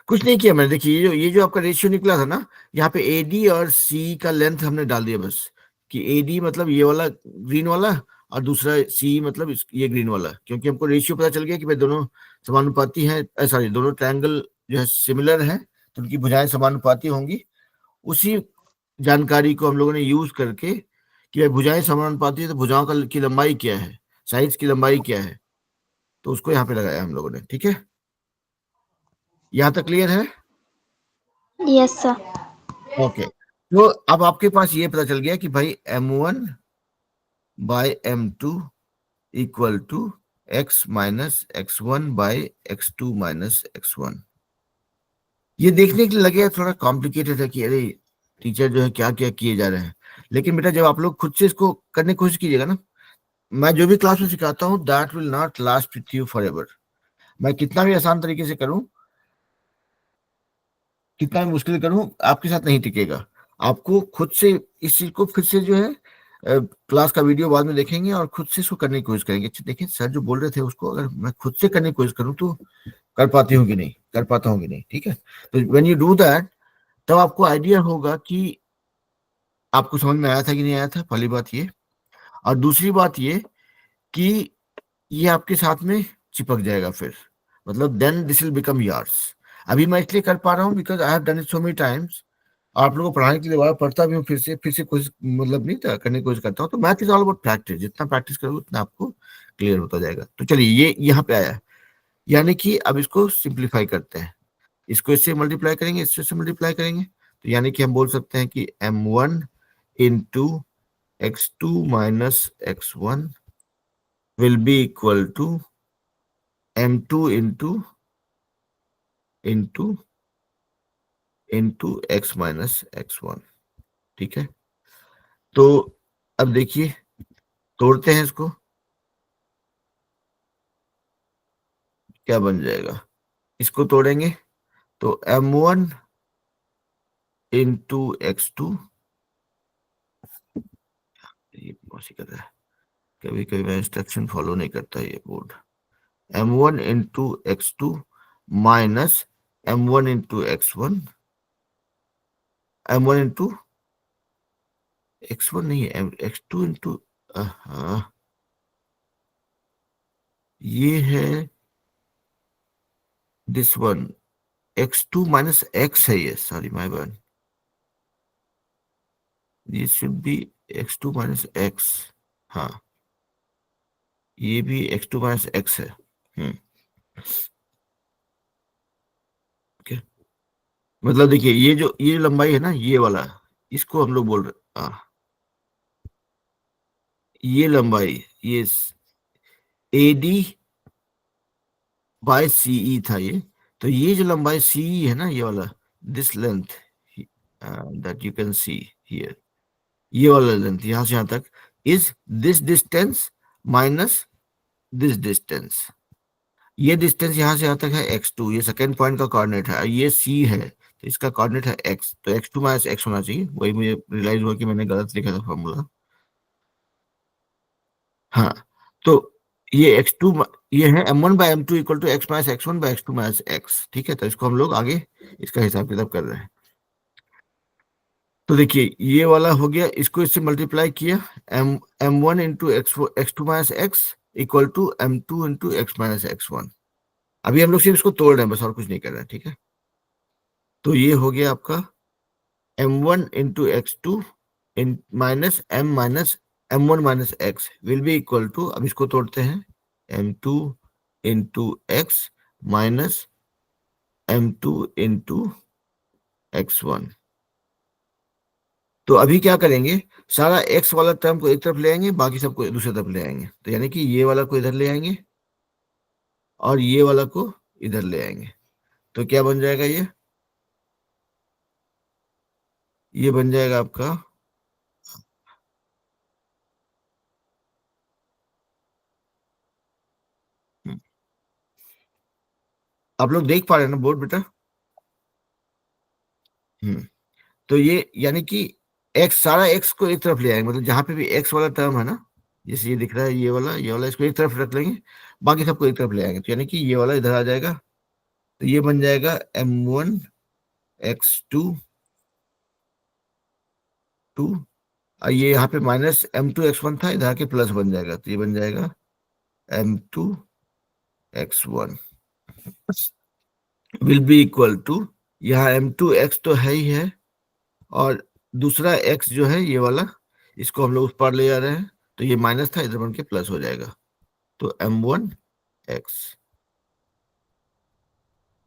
S1: कुछ नहीं किया मैंने, देखिए ये जो आपका रेशियो निकला था ना, यहाँ पे एडी और सी का लेंथ हमने डाल दिया बस, कि एडी मतलब ये वाला ग्रीन वाला, और दूसरा सी मतलब ये ग्रीन वाला, क्योंकि हमको रेशियो पता चल गया कि भाई दोनों समानुपाती हैं, सॉरी दोनों ट्रायंगल जो है सिमिलर हैं, तो उनकी भुजाएं समानुपाती होंगी। उसी जानकारी को हम लोगों ने यूज करके कि भाई भुजाएं समानुपाती है तो भुजाओं की लंबाई क्या है, साइड्स की लंबाई क्या है, तो उसको यहाँ पे लगाया हम लोगों ने, ठीक है। यहाँ तक क्लियर है?
S3: Yes, sir.
S1: ओके, तो अब आपके पास ये पता चल गया कि भाई m1 by m2 equal to x minus x1 by x2 minus x1। ये देखने के लिए लगेगा थोड़ा कॉम्प्लिकेटेड है कि अरे टीचर जो है क्या क्या किए जा रहे हैं, लेकिन बेटा जब आप लोग खुद से इसको करने की कोशिश कीजिएगा ना, मैं जो भी क्लास में सिखाता हूँ that will not last with you for ever. मैं कितना भी आसान तरीके से करूं, कितना भी मुश्किल करूं, आपके साथ नहीं टिकेगा। आपको खुद से इस चीज को फिर से जो है क्लास का वीडियो बाद में देखेंगे और खुद से इसको करने की कोशिश करेंगे। अच्छा देखिए सर जो बोल रहे थे उसको अगर मैं खुद से करने की कोशिश करूं तो कर पाती हूँ कि नहीं, कर पाता हूँ कि नहीं, ठीक है। तो व्हेन यू डू दैट तब आपको आइडिया होगा कि आपको समझ में आया था कि नहीं आया था, पहली बात ये। और दूसरी बात ये कि ये आपके साथ में चिपक जाएगा फिर, मतलब then this will become yours. अभी मैं इसलिए कर पा रहा हूँ because I have done it so many times. आप लोगों को पढ़ाने के लिए बार पढ़ता भी हूँ, फिर से कोशिश मतलब नहीं था करने की कोशिश करता हूँ। तो math is all about practice, जितना प्रैक्टिस करोगे उतना आपको क्लियर होता जाएगा। तो चलिए ये यहाँ पे आया, यानी कि अब इसको सिंप्लीफाई करते हैं, इसको इससे मल्टीप्लाई करेंगे, इससे मल्टीप्लाई करेंगे, तो यानी कि हम बोल सकते हैं कि m1 into x2 minus x1 will be equal to m2 into x minus x1, ठीक है। तो अब देखिए तोड़ते हैं इसको, क्या बन जाएगा, इसको तोड़ेंगे तो m1 इंटू x2, ये मौसी कर रहा है, कभी कभी मैं इंस्ट्रक्शन फॉलो नहीं करता ये board. m1 into x2 minus m1 into x1, m1 into x1 नहीं है, x2 इंटू, ये है this one, x2 minus x है ये, सॉरी माय बैड, ये should be x2 minus x। हाँ ये भी x2 माइनस x है। ओके, मतलब देखिए ये लंबाई है ना, ये वाला, इसको हम लोग बोल रहे ये लंबाई, ये AD बाय CE था ये। तो ये जो लंबाई CE है ना, ये वाला, this length that you can see here, ये वाला लेंथ यहां से यहां तक is this distance minus this distance. ये डिस्टेंस यहां से यहां तक है x2, ये सेकेंड पॉइंट का कोऑर्डिनेट है, ये C है तो इसका कोऑर्डिनेट है x, तो x2 माइनस x होना चाहिए। वही मुझे रियलाइज हुआ कि मैंने गलत लिखा था फॉर्मूला। हाँ, तो ये x2 ये है m1 by m2 equal to x minus x1 by x2 minus x, ठीक है। तो इसको हम लोग आगे इसका हिसाब किताब कर रहे हैं। तो देखिए ये वाला हो गया, इसको इससे मल्टीप्लाई किया, m1 into x2 minus x equal to m2 into x minus x1। अभी हम लोग सिर्फ इसको तोड़ रहे हैं बस, और कुछ नहीं कर रहे हैं, ठीक है। तो ये हो गया आपका m1 into x2 in minus m minus m1 minus x will be equal to, अब इसको तोड़ते हैं, m2 into x minus m2 into x1। तो अभी क्या करेंगे, सारा x वाला टर्म को एक तरफ ले आएंगे, बाकी सबको दूसरी तरफ ले आएंगे। तो यानी कि ये वाला को इधर ले आएंगे और ये वाला को इधर ले आएंगे। तो क्या बन जाएगा, ये बन जाएगा आपका आप लोग देख पा रहे हैं ना बोर्ड बेटा? तो ये यानी कि x, सारा x को एक तरफ ले आएंगे, मतलब जहां पे भी x वाला टर्म है ना, जैसे ये दिख रहा है, ये वाला इसको एक तरफ रख लेंगे, बाकी सबको एक तरफ ले आएंगे। तो यानी कि ये वाला इधर आ जाएगा, तो ये बन जाएगा m1 x2 2, और ये यहाँ पे माइनस m2 x1 था, इधर आके प्लस बन जाएगा, तो ये बन जाएगा m2 x1 will be equal to, यहाँ m2 x तो है ही है, और दूसरा x जो है ये वाला, इसको हम लोग उस पार ले जा रहे हैं, तो ये माइनस था, इधर बन के प्लस हो जाएगा, तो m1 x।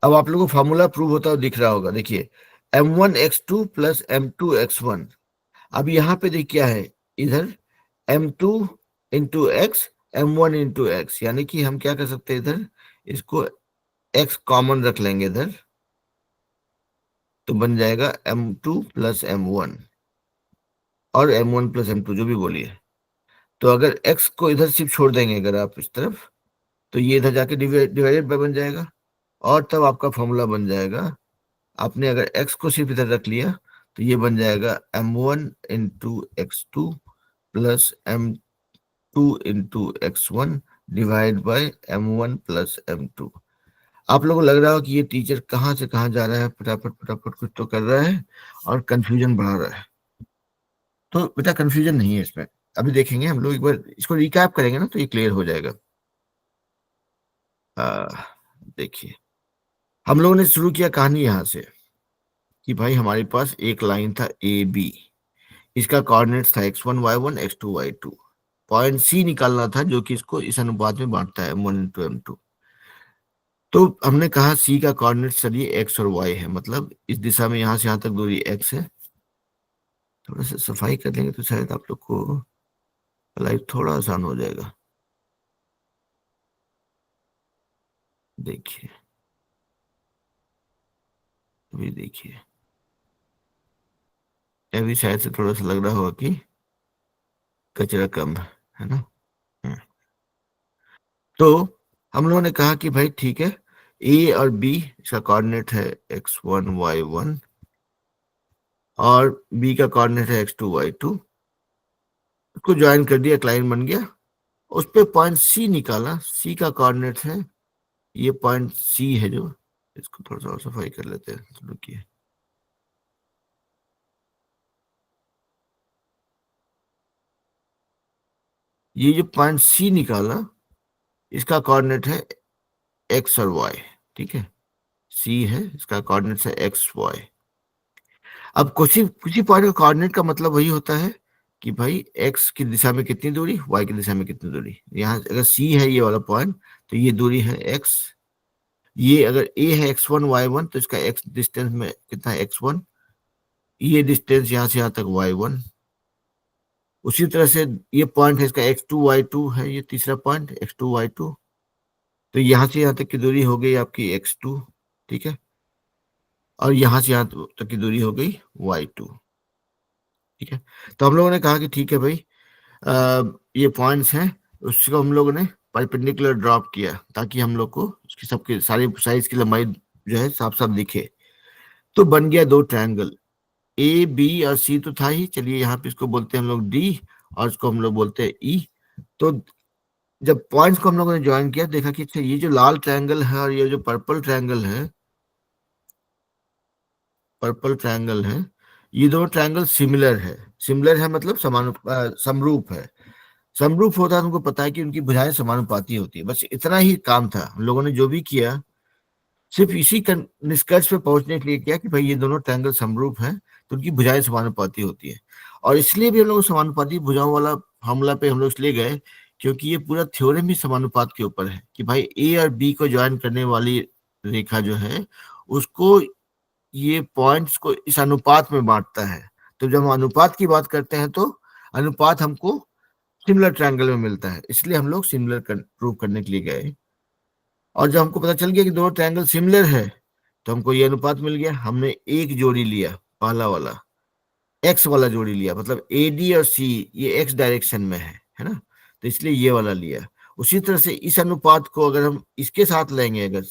S1: अब आप लोगों को फॉर्मूला प्रूव होता हुआ दिख रहा होगा, देखिए m1 x2 plus m2 x1। अब यहाँ पे देखिए क्या है, इधर m2 into x m1 into x, यानी कि हम क्या कर सकते हैं, इधर इसको x कॉमन रख लेंगे इधर, तो बन जाएगा m2 प्लस m1 और m1 प्लस m2 जो भी बोलिए। तो अगर x को इधर सिर्फ छोड़ देंगे अगर आप इस तरफ, तो ये इधर जाके डिवाइडेड बाय बन जाएगा, और तब आपका फॉर्मूला बन जाएगा। आपने अगर x को सिर्फ इधर रख लिया तो ये बन जाएगा m1 into x2 plus m2 into x1 divide by m1 plus m2। आप लोगों को लग रहा हो कि ये टीचर कहाँ से कहाँ जा रहा है, फटाफट फटाफट कुछ तो कर रहा है और कंफ्यूजन बढ़ा रहा है। तो बेटा कंफ्यूजन नहीं है इसमें, अभी देखेंगे हम लोग, एक बार इसको रिकैप करेंगे ना तो ये क्लियर हो जाएगा। देखिए हम लोगों ने शुरू किया कहानी यहाँ से कि भाई हमारे पास एक लाइन था ए बी, इसका कोऑर्डिनेट्स था x1 y1 x2 y2, point सी निकालना था जो कि इसको इस अनुपात में बांटता है m1 इंटू m2। तो हमने कहा सी का कोऑर्डिनेट्स चलिए x और y है, मतलब इस दिशा में यहां से यहां तक दूरी x है। थोड़ा सा सफाई कर लेंगे तो शायद आप लोग को लाइफ थोड़ा आसान हो जाएगा। देखिए अभी देखिए, अभी शायद से थोड़ा सा लग रहा होगा कि कचरा कम है ना। हम्म। तो हम लोगों ने कहा कि भाई ठीक है, ए और बी इसका कोऑर्डिनेट है x1 y1 और बी का कोऑर्डिनेट है x2 y2, उसको ज्वाइन कर दिया, एक लाइन बन गया, उस पे पॉइंट सी निकाला, सी का कोऑर्डिनेट है, ये पॉइंट सी है जो, इसको थोड़ा सा और सफाई कर लेते हैं, तो रुकिए, ये जो पॉइंट सी निकाला इसका कोऑर्डिनेट है एक्स और वाई, ठीक है, सी है, इसका कोऑर्डिनेट है एक्स वाई। अब किसी पॉइंट का कोऑर्डिनेट का मतलब वही होता है कि भाई एक्स की दिशा में कितनी दूरी, वाई की दिशा में कितनी दूरी। यहाँ अगर सी है ये वाला पॉइंट, तो ये दूरी है एक्स, ये अगर ए है x1 y1 तो इसका x डिस्टेंस में कितना है x1, ये डिस्टेंस यहाँ से यहाँ तक y1। उसी तरह से ये पॉइंट है इसका x2 y2 है, ये तीसरा पॉइंट x2 y2, तो यहाँ से यहाँ तक की दूरी हो गई आपकी x2, ठीक है, और यहाँ से यहाँ तक की दूरी हो गई y2, ठीक है। तो हम लोगों ने कहा कि ठीक है भाई, ये पॉइंट्स हैं, उसको हम लोगों ने परपेंडिकुलर ड्रॉप किया ताकि हम लोग को उसकी सबकी सारी साइज की लंबाई जो है साफ साफ दिखे। तो बन गया दो ट्रायंगल, ए बी और सी तो था ही, चलिए यहाँ पे इसको बोलते हैं हम लोग डी और इसको हम लोग बोलते हैं ई। तो जब पॉइंट्स को हम लोगों ने ज्वाइन किया, देखा कि अच्छा ये जो लाल ट्रायंगल है और ये जो पर्पल ट्रायंगल है, ये दोनों ट्रायंगल सिमिलर है। सिमिलर है मतलब समरूप है। समरूप होता है, तुमको पता है कि उनकी भुजाएं समानुपाती होती है, बस इतना ही काम था। हम लोगों ने जो भी किया सिर्फ इसी निष्कर्ष पे पहुंचने के लिए किया कि भाई ये दोनों ट्रायंगल समरूप हैं तो उनकी भुजाएं समानुपाती होती है। और इसलिए भी हम लोग समानुपाती भुजाओं वाला फार्मूला पे हम लोग इसलिए गए क्योंकि ये पूरा थ्योरम ही समानुपात के ऊपर है कि भाई ए और बी को ज्वाइन करने वाली रेखा जो है उसको ये पॉइंट्स को इस अनुपात में बांटता है। तो जब हम अनुपात की बात करते हैं तो अनुपात हमको सिमिलर ट्रायंगल में मिलता है, इसलिए हम लोग सिमिलर प्रूव करने के लिए गए। और जब हमको पता चल गया कि दोनों ट्रायंगल सिमिलर है तो हमको ये अनुपात मिल गया। हमने एक जोड़ी लिया, पहला वाला एक्स वाला जोड़ी लिया, मतलब ए डी और सी ये एक्स डायरेक्शन में है ना, तो इसलिए ये वाला लिया। उसी तरह से इस अनुपात को अगर हम इसके साथ लेंगे, अगर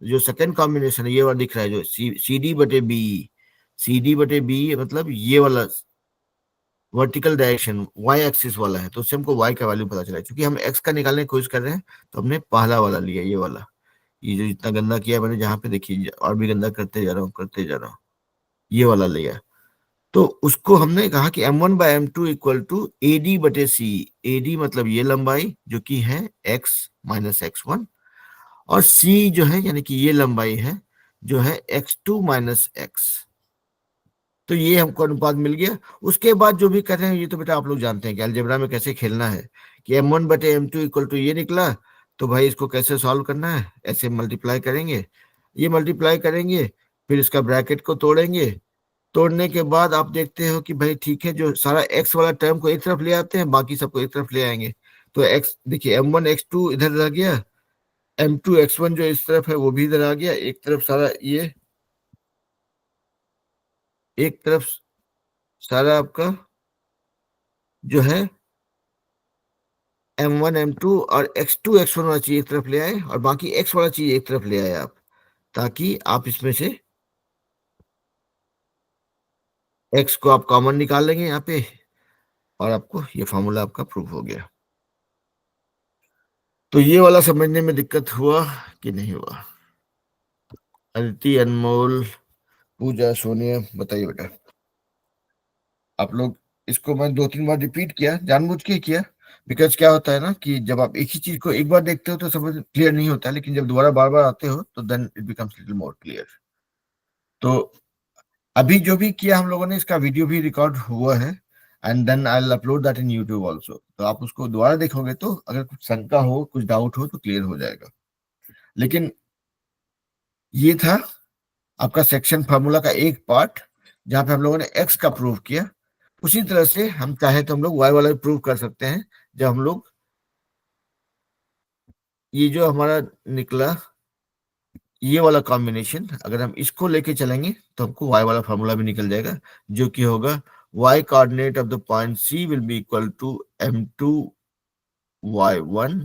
S1: जो सेकंड कॉम्बिनेशन है ये वाला दिख रहा है जो सी डी बटे बी, सी डी बटे बी मतलब ये वाला वर्टिकल डायरेक्शन वाई एक्सिस वाला है, तो उससे हमको वाई का वैल्यू पता चला। क्योंकि हम एक्स का निकालने की कोशिश कर रहे हैं तो हमने पहला वाला लिया, ये वाला। ये जो इतना गंदा किया मैंने, जहाँ पे देखिए और भी गंदा करते जा रहा हूँ, ये वाला लिया। तो उसको हमने कहा कि m1 by m2 equal to A D बटे सी। ए डी मतलब ये लंबाई जो कि है x माइनस x1, और c जो है यानी कि ये लंबाई है जो है x2 माइनस x। तो ये हमको अनुपात मिल गया। उसके बाद जो भी कर रहे हैं ये तो बेटा आप लोग जानते हैं कि अलजेब्रा में कैसे खेलना है कि m1 बटे m2 इक्वल टू ये निकला, तो भाई इसको कैसे सॉल्व करना है, ऐसे मल्टीप्लाई करेंगे, ये मल्टीप्लाई करेंगे, फिर इसका ब्रैकेट को तोड़ेंगे। तोड़ने के बाद आप देखते हो कि भाई ठीक है, जो सारा x वाला टर्म को एक तरफ ले आते हैं, बाकी सबको एक तरफ ले आएंगे। तो x देखिए m1 x2 इधर रह गया, m2 x1 जो इस तरफ है वो भी इधर आ गया, एक तरफ सारा ये, एक तरफ सारा आपका जो है m1 m2 और x2 x1 वाला चीज एक तरफ ले आए और बाकी x वाला चीज एक तरफ ले आए आप, ताकि आप इसमें से x को आप कॉमन निकाल लेंगे यहाँ पे और आपको ये फॉर्मूला आपका प्रूव हो गया। तो ये वाला समझने में दिक्कत हुआ कि नहीं हुआ? अदिति, अनमोल, पूजा, सोनिया, बताइए बेटा। आप लोग इसको मैं 2-3 बार रिपीट किया, जानबूझ के किया, बिकॉज क्या होता है ना कि जब आप एक ही चीज को एक बार देखते हो तो समझ क्लियर नहीं होता, लेकिन जब दोबारा बार बार आते हो तो then it becomes little more clear. तो अभी जो भी किया हम लोगों ने, इसका वीडियो भी रिकॉर्ड हुआ है and then I will upload that in YouTube also. तो आप उसको दोबारा देखोगे तो अगर कुछ शंका हो, कुछ डाउट हो तो क्लियर हो जाएगा। लेकिन ये था आपका सेक्शन फार्मूला का एक पार्ट जहां पे हम लोगों ने एक्स का प्रूव किया। उसी तरह से हम चाहे तो हम लोग वाई वाला भी प्रूव कर सकते हैं। जब हम लोग ये जो हमारा निकला ये वाला कॉम्बिनेशन, अगर हम इसको लेके चलेंगे तो हमको वाई वाला फार्मूला भी निकल जाएगा, जो कि होगा y coordinate of the point C will be equal to m2 y1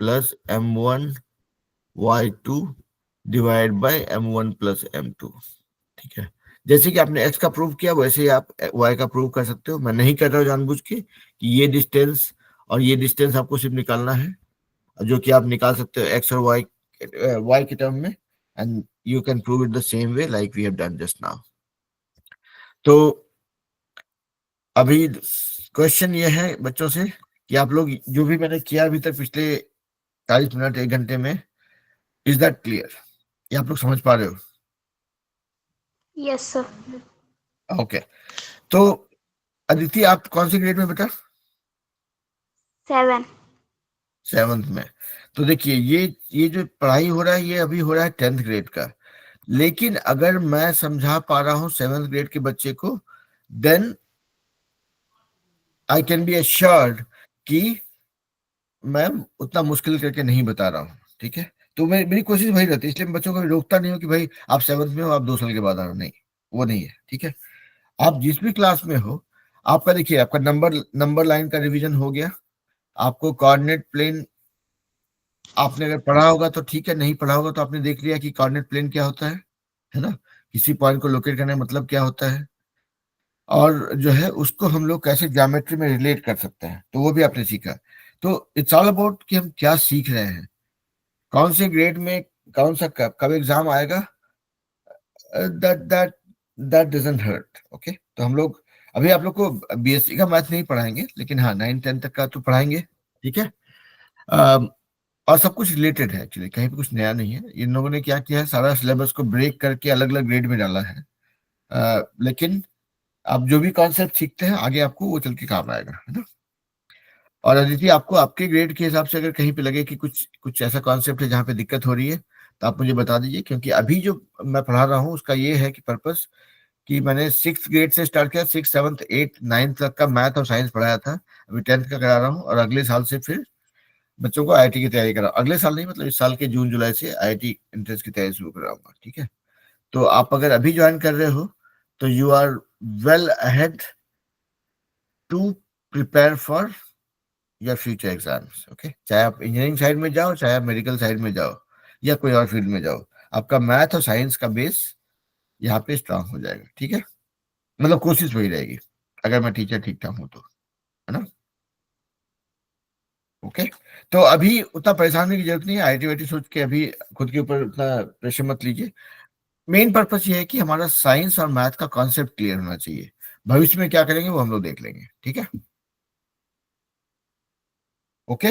S1: plus m1 y2 divide by m1 plus m2। ठीक है, जैसे कि आपने x का प्रूव किया वैसे ही आप y का प्रूव कर सकते हो। मैं नहीं कर रहा हूँ जानबूझ के कि ये डिस्टेंस और ये डिस्टेंस आपको सिर्फ निकालना है, जो कि आप निकाल सकते हो x और y के टर्म में, and you can prove it the same way like we have done just now. तो अभी क्वेश्चन ये है बच्चों से कि आप लोग जो भी मैंने किया अभी तक पिछले 40 मिनट 1 घंटे में, इज दैट क्लियर? ये आप लोग समझ पा रहे हो?
S3: Yes sir.
S1: ओके, तो अदिति आप कौन सी ग्रेड में बेटा?
S3: 7।
S1: 7th में। तो देखिए ये जो पढ़ाई हो रहा है ये अभी हो रहा है 10th ग्रेड का, लेकिन अगर मैं समझा पा रहा हूँ 7th ग्रेड के बच्चे को, then I can be assured कि मैं उतना मुश्किल करके नहीं बता रहा हूँ। ठीक है, तो मेरी कोशिश वही रहती है, इसलिए मैं बच्चों को रोकता नहीं हूँ कि भाई आप 7th में हो, आप 2 साल के बाद आना, नहीं, वो नहीं है। ठीक है, आप जिस भी क्लास में हो, आपका देखिए आपका नंबर लाइन का रिवीजन हो गया, आपको कोऑर्डिनेट प्लेन आपने अगर पढ़ा होगा तो ठीक है, नहीं पढ़ा होगा तो आपने देख लिया कि कोऑर्डिनेट प्लेन क्या होता है ना, किसी पॉइंट को लोकेट करने का मतलब क्या होता है, और जो है उसको हम लोग कैसे ज्योमेट्री में रिलेट कर सकते हैं, तो वो भी आपने सीखा। तो इट्स ऑल अबाउट कि हम क्या सीख रहे हैं, कौन से ग्रेड में कौन सा कब एग्जाम आएगा, that that that doesn't hurt. Okay, तो हम लोग अभी आप लोग को बीएससी का मैथ नहीं पढ़ाएंगे, लेकिन हाँ 9-10 तक का तो पढ़ाएंगे। ठीक है, और सब कुछ रिलेटेड है, एक्चुअली कहीं पे कुछ नया नहीं है। इन लोगों ने क्या किया है, सारा सिलेबस को ब्रेक करके अलग अलग ग्रेड में डाला है, लेकिन आप जो भी कॉन्सेप्ट सीखते हैं आगे आपको वो चल के काम आएगा, है ना। और अदिति, आपको आपके ग्रेड के हिसाब से अगर कहीं पे लगे कि कुछ कुछ ऐसा कॉन्सेप्ट है जहाँ पे दिक्कत हो रही है तो आप मुझे बता दीजिए, क्योंकि अभी जो मैं पढ़ा रहा हूँ उसका ये है कि पर्पस कि मैंने 6th ग्रेड से स्टार्ट किया, 6th 7th 8th 9th तक का मैथ और साइंस पढ़ाया था, अभी 10th का करा रहा हूँ, और अगले साल से फिर बच्चों को आईआईटी की तैयारी करा, अगले साल नहीं मतलब इस साल के जून जुलाई से आईआईटी एंट्रेंस की तैयारी शुरू कराऊंगा, ठीक है। तो आप अगर अभी ज्वाइन कर रहे हो तो you are well ahead to prepare for your future exams, okay. चाहे आप इंजीनियरिंग साइड में जाओ, चाहे आप मेडिकल साइड में जाओ, या कोई और फील्ड में जाओ, आपका मैथ और साइंस का बेस यहाँ पे स्ट्रांग हो जाएगा, ठीक है। मतलब कोशिश वही रहेगी अगर मैं टीचर ठीक ठाक हूँ तो, है ना। ओके, तो अभी उतना परेशान होने की जरूरत नहीं है, आईटी वाईटी सोच के अभी खुद के ऊपर उतना प्रेशर मत लीजिए। मेन पर्पस ये है कि हमारा साइंस और मैथ का कॉन्सेप्ट क्लियर होना चाहिए, भविष्य में क्या करेंगे वो हम लोग देख लेंगे, ठीक है। ओके,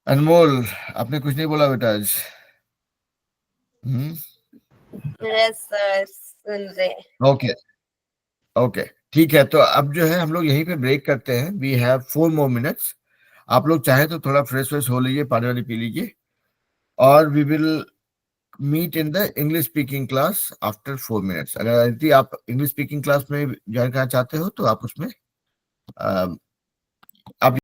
S1: अनमोल आपने कुछ नहीं बोला बेटा आज।
S4: यस सर, सुन रहे।
S1: ओके ओके, ठीक है, तो अब जो है हम लोग यहीं पे ब्रेक करते हैं, वी हैव 4 more minutes। आप लोग चाहे तो थोड़ा फ्रेश फ्रेश हो लीजिए, पानी वानी पी लीजिए, और we will meet in the English speaking class after 4 minutes। अगर यदि आप इंग्लिश स्पीकिंग क्लास में ज्वाइन करना चाहते हो तो आप उसमें आप